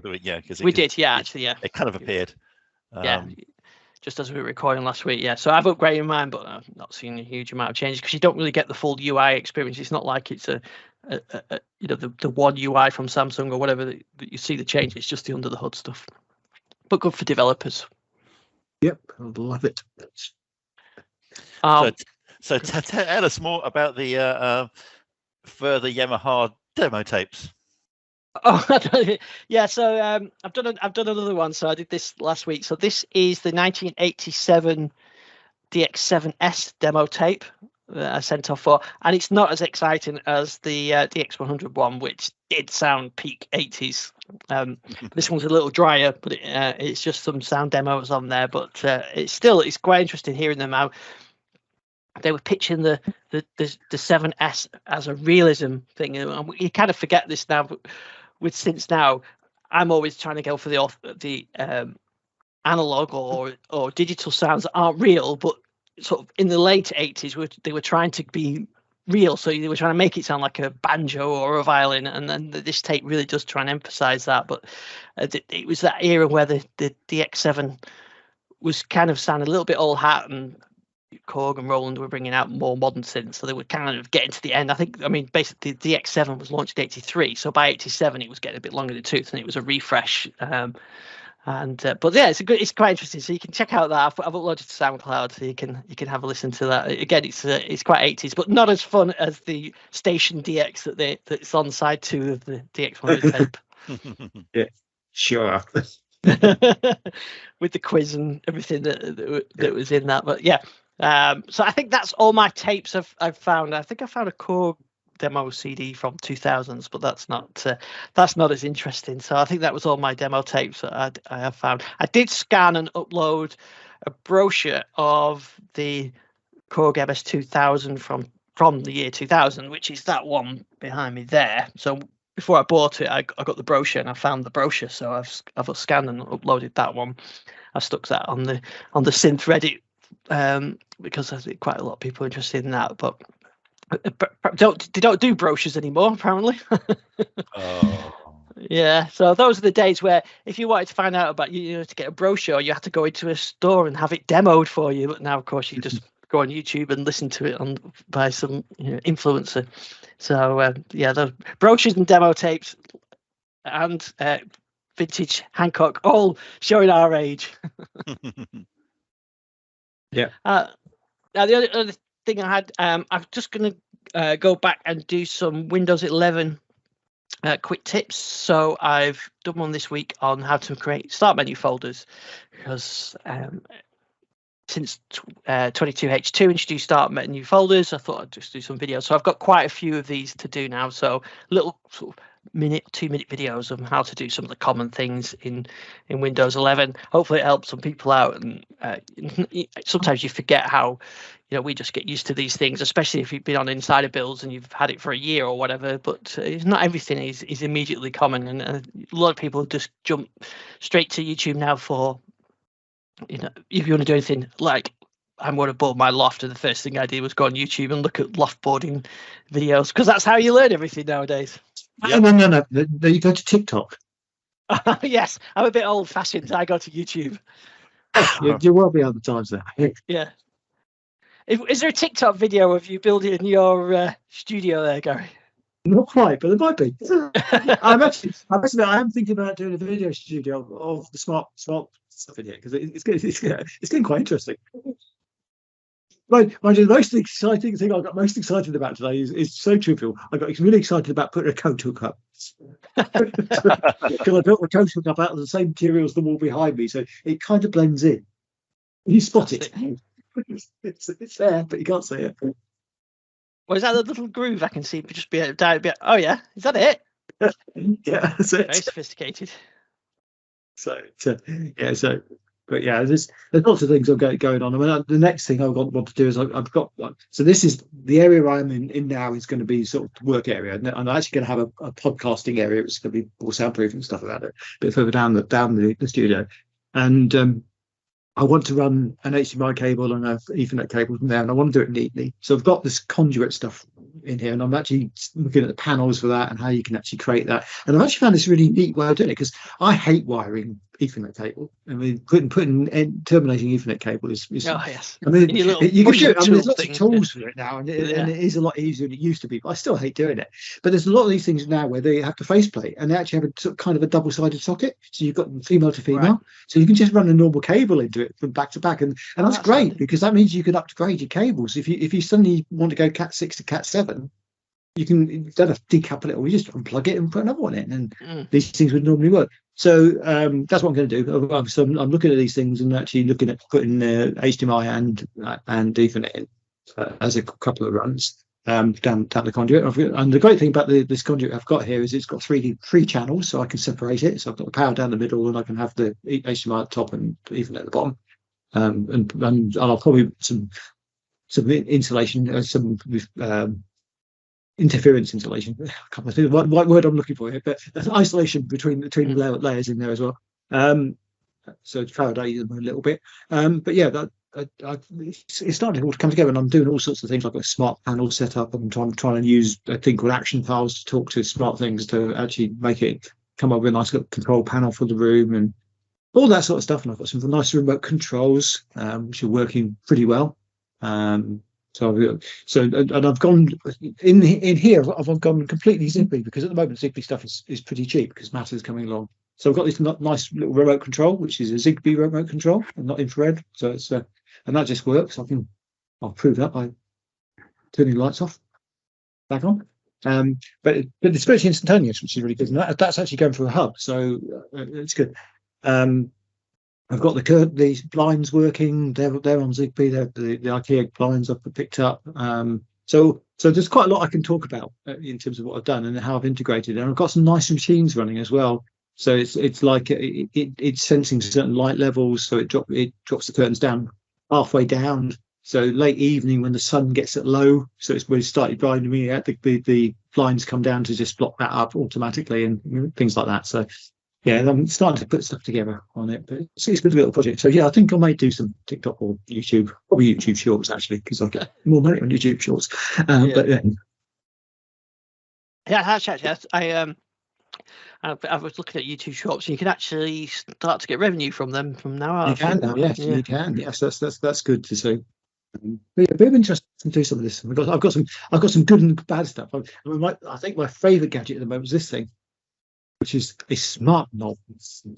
week. Yeah, because we did. Yeah, actually, yeah. It kind of appeared. Just as we were recording last week. Yeah. So I've upgraded mine, but I've not seen a huge amount of changes because you don't really get the full UI experience. It's not like it's the one UI from Samsung or whatever that you see the change. It's just the under the hood stuff. But good for developers. Yep, I love it. So tell us more about the further Yamaha demo tapes. Oh, yeah. So I've done another one. So I did this last week. So this is the 1987 DX7S demo tape. I sent off for, and it's not as exciting as the DX100 one, which did sound peak 80s. This one's a little drier, but it's just some sound demos on there. But it's quite interesting hearing them out. They were pitching the 7S as a realism thing, and you kind of forget this now. But with synths now, I'm always trying to go for the analog or digital sounds that aren't real, but sort of in the late 80s, they were trying to be real, so they were trying to make it sound like a banjo or a violin, and then this tape really does try and emphasize that. But it was that era where the DX7 was kind of sounding a little bit old hat, and Korg and Roland were bringing out more modern synths, so they were kind of getting to the end. Basically the DX7 was launched in 83, so by 87 it was getting a bit long in the tooth, and it was a refresh. But yeah, it's quite interesting. So you can check out that. I've uploaded to SoundCloud, so you can have a listen to that. Again, it's quite 80s, but not as fun as the Station DX that's on side 2 of the DX100 tape. Yeah, sure. With the quiz and everything that was in that. But yeah, so I think that's all my tapes I've found. I think I found a Korg demo CD from 2000s, but that's not as interesting. So I think that was all my demo tapes that I have found. I did scan and upload a brochure of the Korg MS 2000 from the year 2000, which is that one behind me there. So before I bought it, I got the brochure and I found the brochure, so I've scanned and uploaded that one. I stuck that on the synth Reddit because I think quite a lot of people are interested in that, but they don't do brochures anymore, apparently. Oh. Yeah, so those are the days where if you wanted to find out about to get a brochure, you had to go into a store and have it demoed for you. But now, of course, you just go on YouTube and listen to it by some influencer. So yeah, those brochures and demo tapes and vintage Hancock, all showing our age. Yeah. Now the other thing I had, I'm just going to go back and do some Windows 11 quick tips. So I've done one this week on how to create start menu folders, because since 22H2 introduced start menu folders, I thought I'd just do some videos. So I've got quite a few of these to do now. So little sort of 2-minute videos of how to do some of the common things in Windows 11. Hopefully it helps some people out. And sometimes you forget how, we just get used to these things, especially if you've been on insider builds and you've had it for a year or whatever. But not everything is immediately common, and a lot of people just jump straight to YouTube now for, if you want to do anything like I'm going to build my loft, and the first thing I did was go on YouTube and look at loft boarding videos, because that's how you learn everything nowadays. Yep. No. You go to TikTok. Yes, I'm a bit old fashioned. I go to YouTube. You will be other times there. Yeah. Is there a TikTok video of you building your studio there, Gary? Not quite, but there might be. I am thinking about doing a video studio of the smart stuff in here, because it's getting quite interesting. Mind you, the most exciting thing I got most excited about today is so trivial. I got really excited about putting a coat hook up. Because I built the coat hook up out of the same material as the wall behind me, so it kind of blends in. You spot it. It's there, but you can't see it. Well, is that the little groove I can see? Just be down a bit. Oh yeah, is that it? Yeah, that's it. Very sophisticated. But yeah, there's lots of things I've got going on. I mean, the next thing I want to do is I've got. So this is the area I'm in now is going to be sort of the work area, and I'm actually going to have a podcasting area. It's going to be more soundproof and stuff like that. A bit further down the studio, and I want to run an HDMI cable and an Ethernet cable from there, and I want to do it neatly. So I've got this conduit stuff in here, and I'm actually looking at the panels for that and how you can actually create that. And I've actually found this really neat way of doing it, because I hate wiring Ethernet cable. I mean, terminating Ethernet cable is oh yes. I mean, you can do it. I mean, there's lots of tools for it now, and it is a lot easier than it used to be. But I still hate doing it. But there's a lot of these things now where they have to faceplate, and they actually have a kind of a double-sided socket. So you've got female to female, right. So you can just run a normal cable into it from back to back, and that's great handy, because that means you can upgrade your cables. If you suddenly want to go Cat 6 to Cat 7. You don't have to decouple it, or you just unplug it and put another one in, and these things would normally work. So that's what I'm going to do. So I'm looking at these things and actually looking at putting HDMI and Ethernet in. as a couple of runs down the conduit. And the great thing about this conduit I've got here is it's got three channels, so I can separate it. So I've got the power down the middle, and I can have the HDMI at the top and even at the bottom. And I'll probably some insulation, some interference insulation. I can't think of what word I'm looking for here, but there's isolation between the layers in there as well. So it's Faraday them a little bit. But yeah, it's starting all to come together, and I'm doing all sorts of things. I've got a smart panel set up. I'm trying to use a thing called action files to talk to smart things to actually make it come up with a nice little control panel for the room and all that sort of stuff. And I've got some nice remote controls, which are working pretty well. And I've gone in here. I've gone completely Zigbee, because at the moment Zigbee stuff is pretty cheap because Matter's coming along. So I've got this nice little remote control, which is a Zigbee remote control and not infrared. So it's and that just works. I'll prove that by turning the lights off, back on. But it's virtually instantaneous, which is really good. And that's actually going through a hub, so it's good. I've got the blinds working. They're on Zigbee. They're the IKEA blinds I've picked up. So there's quite a lot I can talk about in terms of what I've done and how I've integrated it. And I've got some nice machines running as well. So it's like it's sensing certain light levels. So it drops the curtains down halfway down. So late evening when the sun gets at low, so it's when it started blinding me out, the blinds come down to just block that up automatically and things like that. So yeah, I'm starting to put stuff together on it, but it's a good little project. So yeah, I think I may do some TikTok or YouTube, probably YouTube Shorts actually, because I've got more money on YouTube Shorts. But yeah, actually, I was looking at YouTube Shorts. You can actually start to get revenue from them from now on. You can now, yes, you can. Yes, that's good to see. But yeah, a bit of interest to do some of this. I've got some good and bad stuff. I think my favourite gadget at the moment is this thing, which is a smart knob,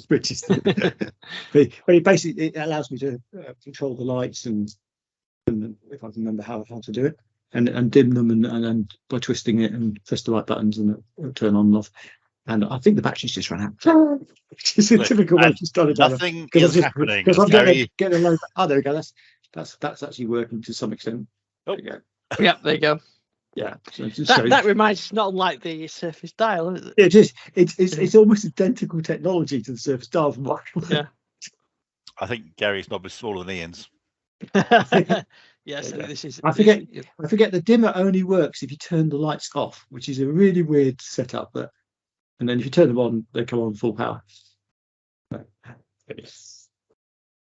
which is but it basically allows me to control the lights and if I can remember how to do it and dim them and by twisting it and press the right buttons and it'll turn on and off. And I think the battery's just run out. Which is a typical way to start it. Nothing is happening. Because I'm getting a load. Oh, there we go. That's actually working to some extent. Oh, there you go. Yeah, there you go. Yeah, so that reminds us, not unlike the Surface Dial, is it? It is. It's almost identical technology to the Surface Dial from what. Yeah. I think Gary's knob is smaller than Ian's. Yes, this is. I forget the dimmer only works if you turn the lights off, which is a really weird setup. But and then if you turn them on, they come on full power.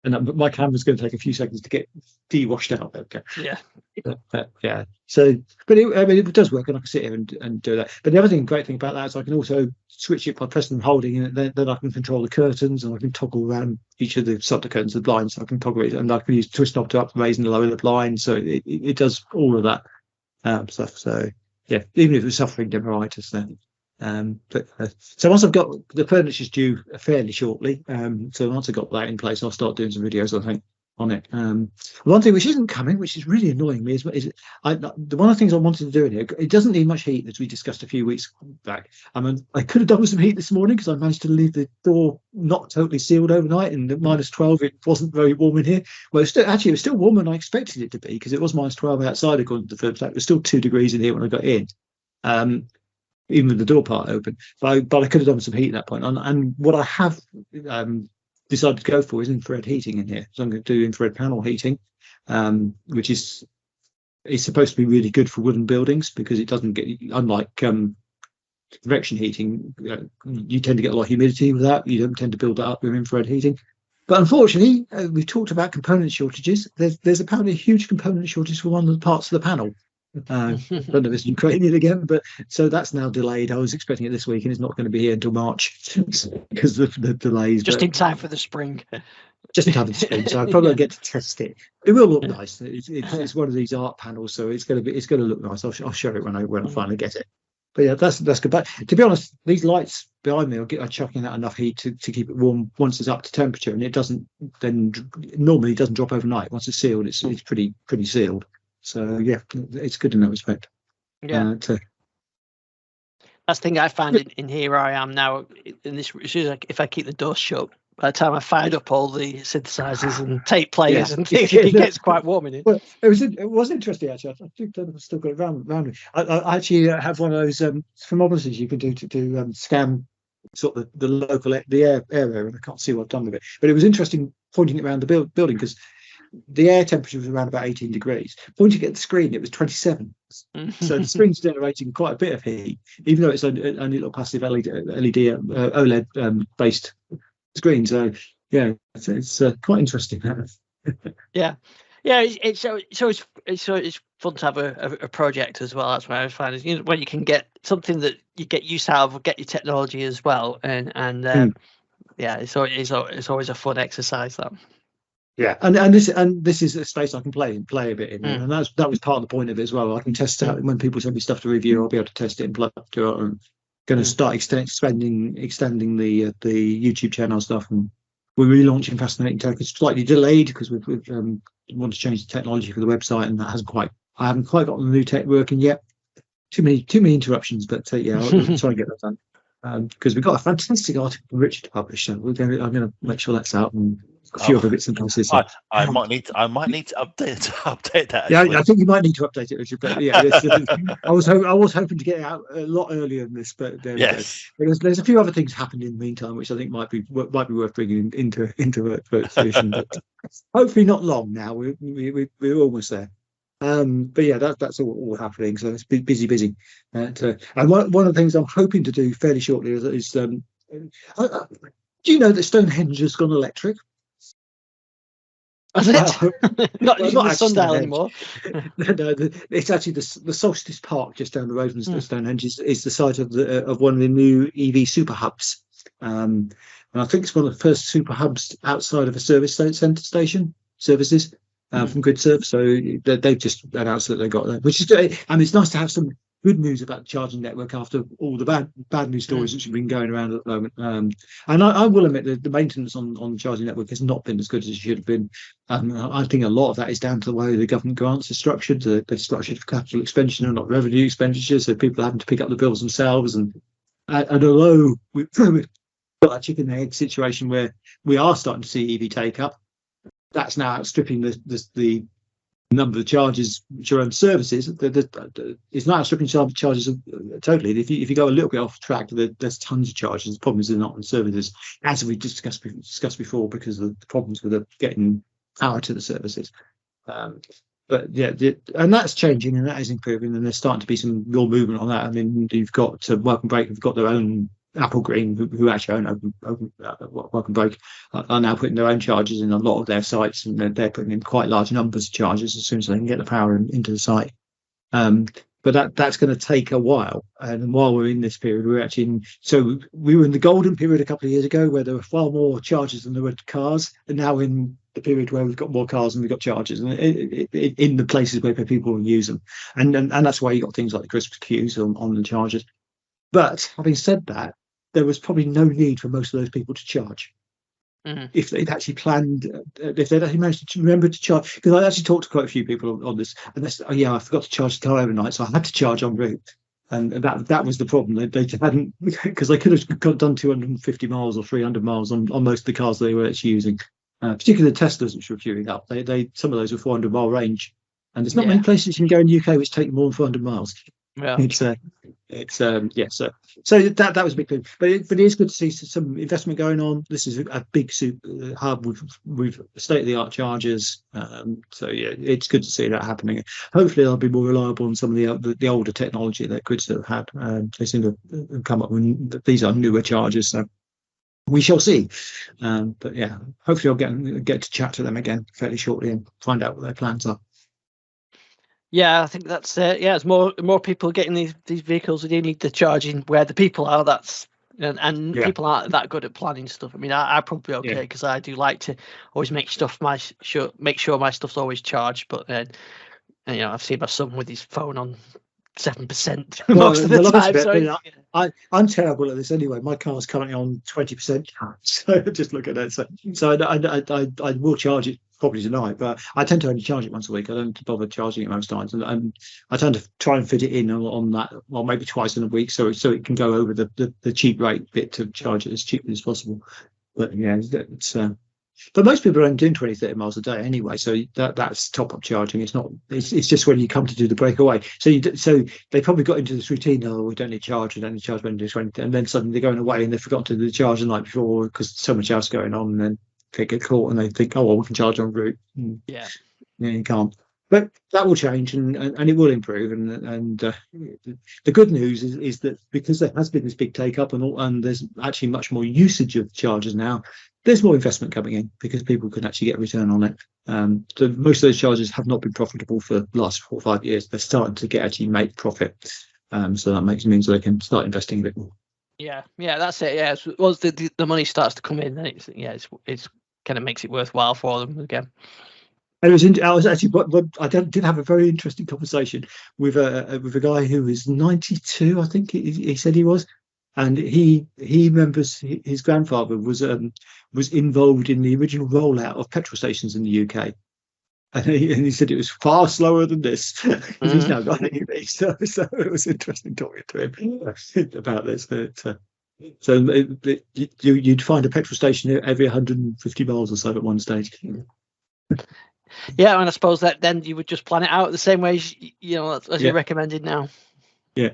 And my camera's going to take a few seconds to get de-washed out. Okay. Yeah. Yeah. So, but it does work, and I can sit here and do that. But the other great thing about that is I can also switch it by pressing and holding, and then I can control the curtains, and I can toggle around each of the curtains, the blinds. So I can toggle it, and I can use twist knob to up, raise and lower the blind. So it does all of that stuff. So yeah, even if it's suffering demaritis, then. So once I've got the furniture's due fairly shortly, so once I've got that in place, I'll start doing some videos, I think, on it. One thing which isn't coming, which is really annoying me, is one of the things I wanted to do in here. It doesn't need much heat, as we discussed a few weeks back. I could have done with some heat this morning because I managed to leave the door not totally sealed overnight, and at -12 it wasn't very warm in here. Well, it was still warmer than I expected it to be, because it was -12 outside according to the thermostat. It was still 2 degrees in here when I got in. Even with the door part open, but I could have done some heat at that point. And what I have decided to go for is infrared heating in here. So I'm going to do infrared panel heating, which is supposed to be really good for wooden buildings because it doesn't get, unlike convection heating, you tend to get a lot of humidity with that. You don't tend to build that up with infrared heating. But unfortunately, we've talked about component shortages. There's apparently a huge component shortage for one of the parts of the panel. I don't know if it's Ukrainian again, but so that's now delayed. I was expecting it this week, and it's not going to be here until March because of the delays. Just in time for the spring. Just in time for the spring, so I probably won't get to test it. It will look nice. It's one of these art panels, so it's going to look nice. I'll show it when I finally get it. But yeah, that's good. But to be honest, these lights behind me are chucking out enough heat to keep it warm once it's up to temperature, and it doesn't then normally it doesn't drop overnight. Once it's sealed, it's pretty sealed. So yeah, it's good in that respect. Yeah, that's the thing I found in here. I am now in this. If I keep the door shut, by the time I fired up all the synthesizers and tape players Yeah. and things, it gets quite warm in here. Well, it was interesting actually. I think I've still got it around me. I actually have one of those thermometers you can do to scan sort of the local air area, and I can't see what I've done with it. But it was interesting pointing it around the building because the air temperature was around about 18 degrees. Pointing at the screen, it was 27. So the screen's generating quite a bit of heat, even though it's only a little passive LED OLED based screen. So yeah, it's quite interesting. Yeah, it's always fun to have a project as well. That's what I was finding, when you can get something that you get use out of, get your technology as well, and yeah, it's always a fun exercise, that. Yeah, and this is a space I can play a bit in, and that was part of the point of it as well. I can test out when people send me stuff to review. I'll be able to test it and plug to it. I'm going to start extending the YouTube channel stuff, and we're relaunching Fascinating Tech. It's slightly delayed because we want to change the technology for the website, and I haven't quite got the new tech working yet. Too many interruptions, but yeah, I'll try and get that done. Because we've got a fantastic article from Richard to publish, so I'm going to make sure that's out, and a few other bits and pieces. I might need to update that. Yeah, I think you might need to update it, Richard. But yeah, I was hoping to get it out a lot earlier than this, but yes, there's a few other things happening in the meantime, which I think might be worth bringing into a solution. But hopefully not long now. We're almost there. But yeah, that's all happening. So it's busy. And one of the things I'm hoping to do fairly shortly is do you know that Stonehenge has gone electric? Is it? Not using the sundial anymore. No, it's actually the Solstice Park just down the road from Stonehenge is the site of one of the new EV super hubs. And I think it's one of the first super hubs outside of a service centre station services from GridServe. So they've just announced that they got that, which is good. And it's nice to have some good news about the charging network after all the bad news stories which have been going around at the moment. And I will admit that the maintenance on the charging network has not been as good as it should have been. I think a lot of that is down to the way the government grants are structured. They're structured for capital expenditure and not revenue expenditure, so people are having to pick up the bills themselves. And although we've got that chicken and egg situation where we are starting to see EV take up, that's now outstripping the number of charges which are on services. It's not outstripping charges totally. If you go a little bit off track, there's tons of charges. The problem is they're not on services, as we discussed before, because of the problems with getting power to the services. But yeah, and that's changing and that is improving, and there's starting to be some real movement on that. I mean, you've got Work and Break have got their own. Apple Green, who actually own Work and Break, are now putting their own charges in a lot of their sites, and they're putting in quite large numbers of charges as soon as they can get the power into the site. But that's going to take a while, and while we're in this period, we were in the golden period a couple of years ago where there were far more charges than there were cars, and now in the period where we've got more cars and we've got charges, and in the places where people use them, and that's why you got things like the Christmas queues on the charges. But having said that, there was probably no need for most of those people to charge. If they'd actually planned, if they'd actually managed to remember to charge. Because I actually talked to quite a few people on this, and they said, I forgot to charge the car overnight, so I had to charge en route. And that was the problem. They hadn't, because they could have done 250 miles or 300 miles on most of the cars they were actually using, particularly the Teslas, which were queuing up. Some of those were 400-mile range. And there's not many places you can go in the UK which take more than 400 miles. Yeah, so that was a big thing, but it is good to see some investment going on. This is a big super hub with state-of-the-art chargers, so yeah, it's good to see that happening. Hopefully they'll be more reliable on some of the older technology that GridServe had. They seem to come up with these are newer chargers, so we shall see. But yeah, hopefully I'll get to chat to them again fairly shortly and find out what their plans are. Yeah, I think that's as more people getting these vehicles, we do need the charging where the people are. People aren't that good at planning stuff. I mean, I'm probably okay because I do like to always make sure my stuff's always charged. But then, I've seen my son with his phone on 7% most of the time. I'm terrible at this anyway. My car's currently on 20% charge, so just look at that. So I will charge it probably tonight, but I tend to only charge it once a week. I don't bother charging it most times, and I tend to try and fit it in on that, well, maybe twice in a week, so it can go over the cheap rate bit to charge it as cheaply as possible. But yeah, but most people are only doing 20, 30 miles a day anyway, so that's top up charging. It's not. It's just when you come to do the breakaway. So they probably got into this routine. Oh, we don't need charge. We don't need charge when we do 20, and then suddenly they're going away and they forgot to do the charge the night before because so much else going on, and then they get caught and they think, oh well, we can charge en route. Yeah, you can't. But that will change and it will improve. And the good news is that because there has been this big take up and there's actually much more usage of chargers now, there's more investment coming in because people can actually get a return on it. So most of those chargers have not been profitable for the last 4 or 5 years. They're starting to actually make profit. So that means they can start investing a bit more. Yeah, that's it. Yeah, once the money starts to come in, then it's kind of makes it worthwhile for them again. I was actually, I did have a very interesting conversation with a guy who was 92, I think he said he was, and he remembers his grandfather was involved in the original rollout of petrol stations in the UK, and he said it was far slower than this. He's now got an EV, so it was interesting talking to him about this. So you'd find a petrol station every 150 miles or so at one stage. Yeah, and I suppose that then you would just plan it out the same way as you're recommended now. Yeah,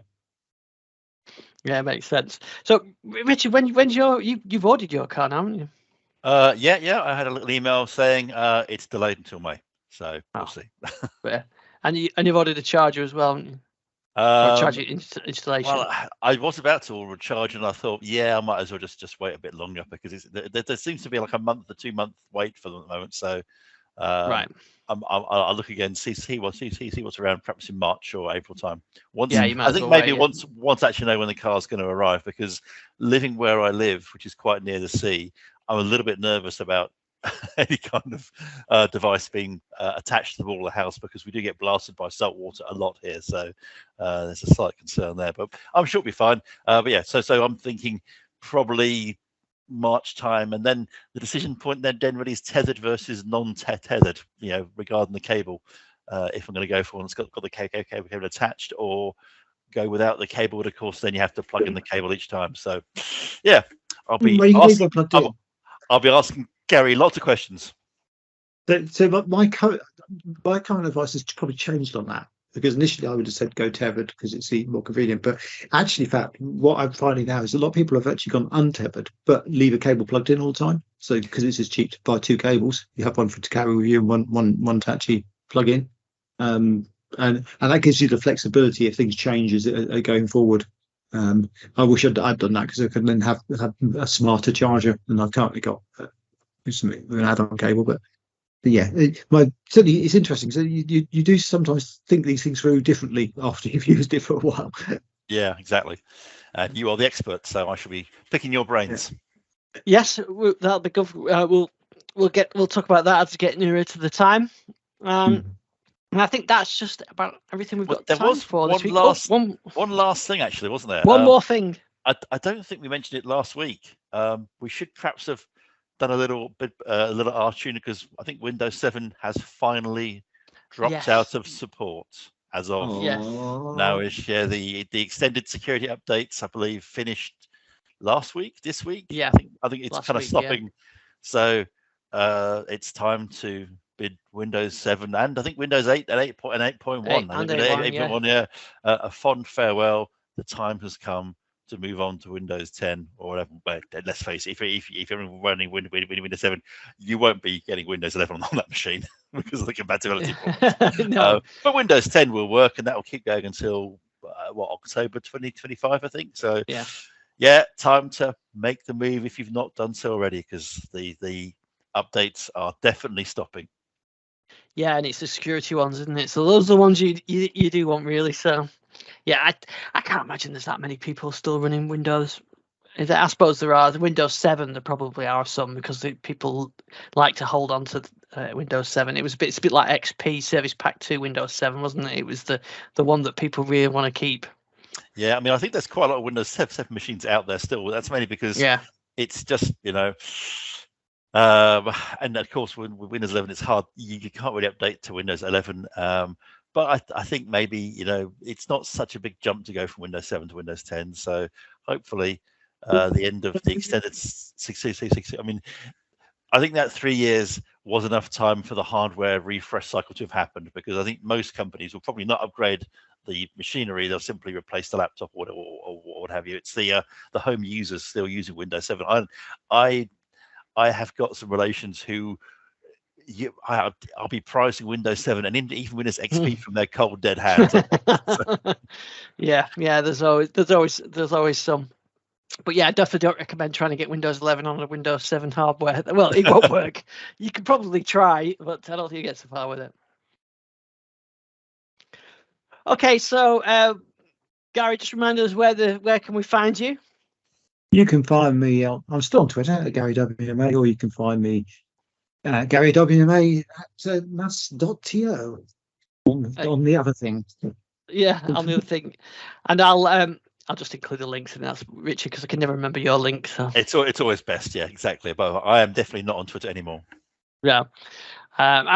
it makes sense. So, Richard, when's you've ordered your car now, haven't you? Yeah. I had a little email saying it's delayed until May, so we'll see. Yeah. And you've ordered a charger as well, haven't you? Or charger installation. Well, I was about to order a charger, and I thought, I might as well just wait a bit longer because there seems to be like a month or 2 month wait for them at the moment. So. Right. I'll look again, see what's around, perhaps in March or April time. I think maybe once actually know when the car's going to arrive, because living where I live, which is quite near the sea, I'm a little bit nervous about any kind of device being attached to the wall of the house, because we do get blasted by salt water a lot here. So there's a slight concern there, but I'm sure it'll be fine. But yeah, so I'm thinking probably March time, and then the decision point then really is tethered versus non-tethered, regarding the cable. If I'm going to go for one that's got the cable attached, or go without the cable, but of course then you have to plug in the cable each time. So yeah, I'll be asking Garry lots of questions. So my current advice has probably changed on that, because initially I would have said go tethered because it's more convenient. But actually, in fact, what I'm finding now is a lot of people have actually gone untethered, but leave a cable plugged in all the time. So because it's as cheap to buy 2 cables, you have one to carry with you and one to actually plug in, and that gives you the flexibility if things change as going forward. I wish I'd done that, because I could then have a smarter charger than I've currently got. An add-on cable, but yeah, certainly it's interesting. So you do sometimes think these things through differently after you've used it for a while. Yeah, exactly. And you are the expert, so I shall be picking your brains. Yes, that'll be good. We'll talk about that as we get nearer to the time. And I think that's just about everything we've got time for this week. One last thing, actually, wasn't there? One more thing. I don't think we mentioned it last week. We should perhaps have done a little R-tuner, because I think Windows 7 has finally dropped out of support as of now-ish. Yeah, the extended security updates, I believe, finished this week. Yeah, I think it's kind of stopping. Yeah. So it's time to bid Windows 7 and I think Windows 8 and 8.1. 8.1, a fond farewell. The time has come to move on to Windows 10 or whatever. But let's face it, if you're running Windows 7, you won't be getting Windows 11 on that machine because of the compatibility problems. No. But Windows 10 will work, and that will keep going until October 2025, I think. So yeah, time to make the move if you've not done so already, because the updates are definitely stopping. Yeah, and it's the security ones, isn't it? So those are the ones you do want, really. So yeah, I can't imagine there's that many people still running Windows. I suppose there are. The Windows 7, there probably are some, because people like to hold on to Windows 7. It's a bit like XP Service Pack 2 Windows 7, wasn't it? It was the one that people really want to keep. Yeah, I mean, I think there's quite a lot of Windows 7 machines out there still. That's mainly because it's just, and of course with Windows 11 it's hard. You can't really update to Windows 11. But I think maybe, it's not such a big jump to go from Windows 7 to Windows 10. So hopefully the end of the extended 60. I mean, I think that 3 years was enough time for the hardware refresh cycle to have happened, because I think most companies will probably not upgrade the machinery. They'll simply replace the laptop or what have you. It's the home users still using Windows 7. I have got some relations who I'll be pricing Windows 7 and even Windows XP from their cold dead hands. Yeah, there's always some. But yeah, I definitely don't recommend trying to get Windows 11 on a Windows 7 hardware. Well, it won't work. You can probably try, but I don't think you get so far with it. Okay, so Gary, just remind us where can we find you? You can find me. I'm still on Twitter at Garry WMA, or you can find me Garry WMA at mass.to on the other thing. Yeah, on the other thing, and I'll just include the links, and that's Richard, because I can never remember your link. So it's always best, yeah, exactly. But I am definitely not on Twitter anymore. Yeah, I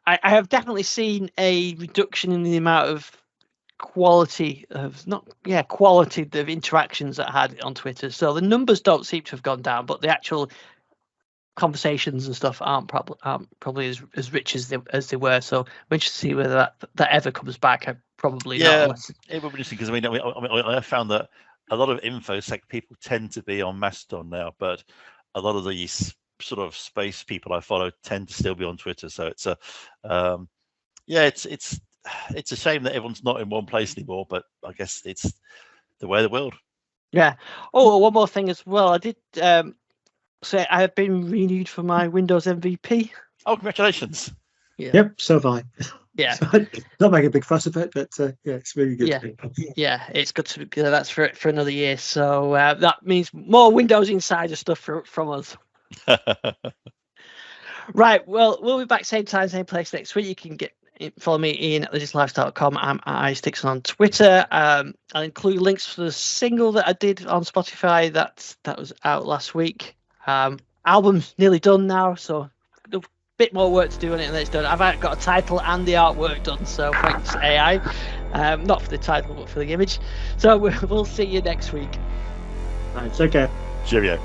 have definitely seen a reduction in the amount of quality of interactions that I had on Twitter. So the numbers don't seem to have gone down, but the actual conversations and stuff aren't probably as rich as they were. So we should see whether that ever comes back. Probably not. It would be interesting, because I found that a lot of infosec people tend to be on Mastodon now, but a lot of these sort of space people I follow tend to still be on Twitter. So it's it's a shame that everyone's not in one place anymore, but I guess it's the way of the world. Yeah. Oh, one more thing as well. I did say I have been renewed for my Windows MVP. Oh, congratulations. Yeah. Yep, so have I. Yeah. Not make a big fuss of it, but yeah, it's really good. Yeah, it's good to be. That's for another year. So that means more Windows Insider stuff from us. Right. Well, we'll be back same time, same place next week. You can follow me, Ian, at digitising.com. I'm at iStixon on Twitter. I'll include links for the single that I did on Spotify that was out last week. Album's nearly done now, so a bit more work to do on it, and then it's done. I've got a title and the artwork done, so thanks AI. Not for the title, but for the image. So we'll see you next week. Right, take care. Cheerio.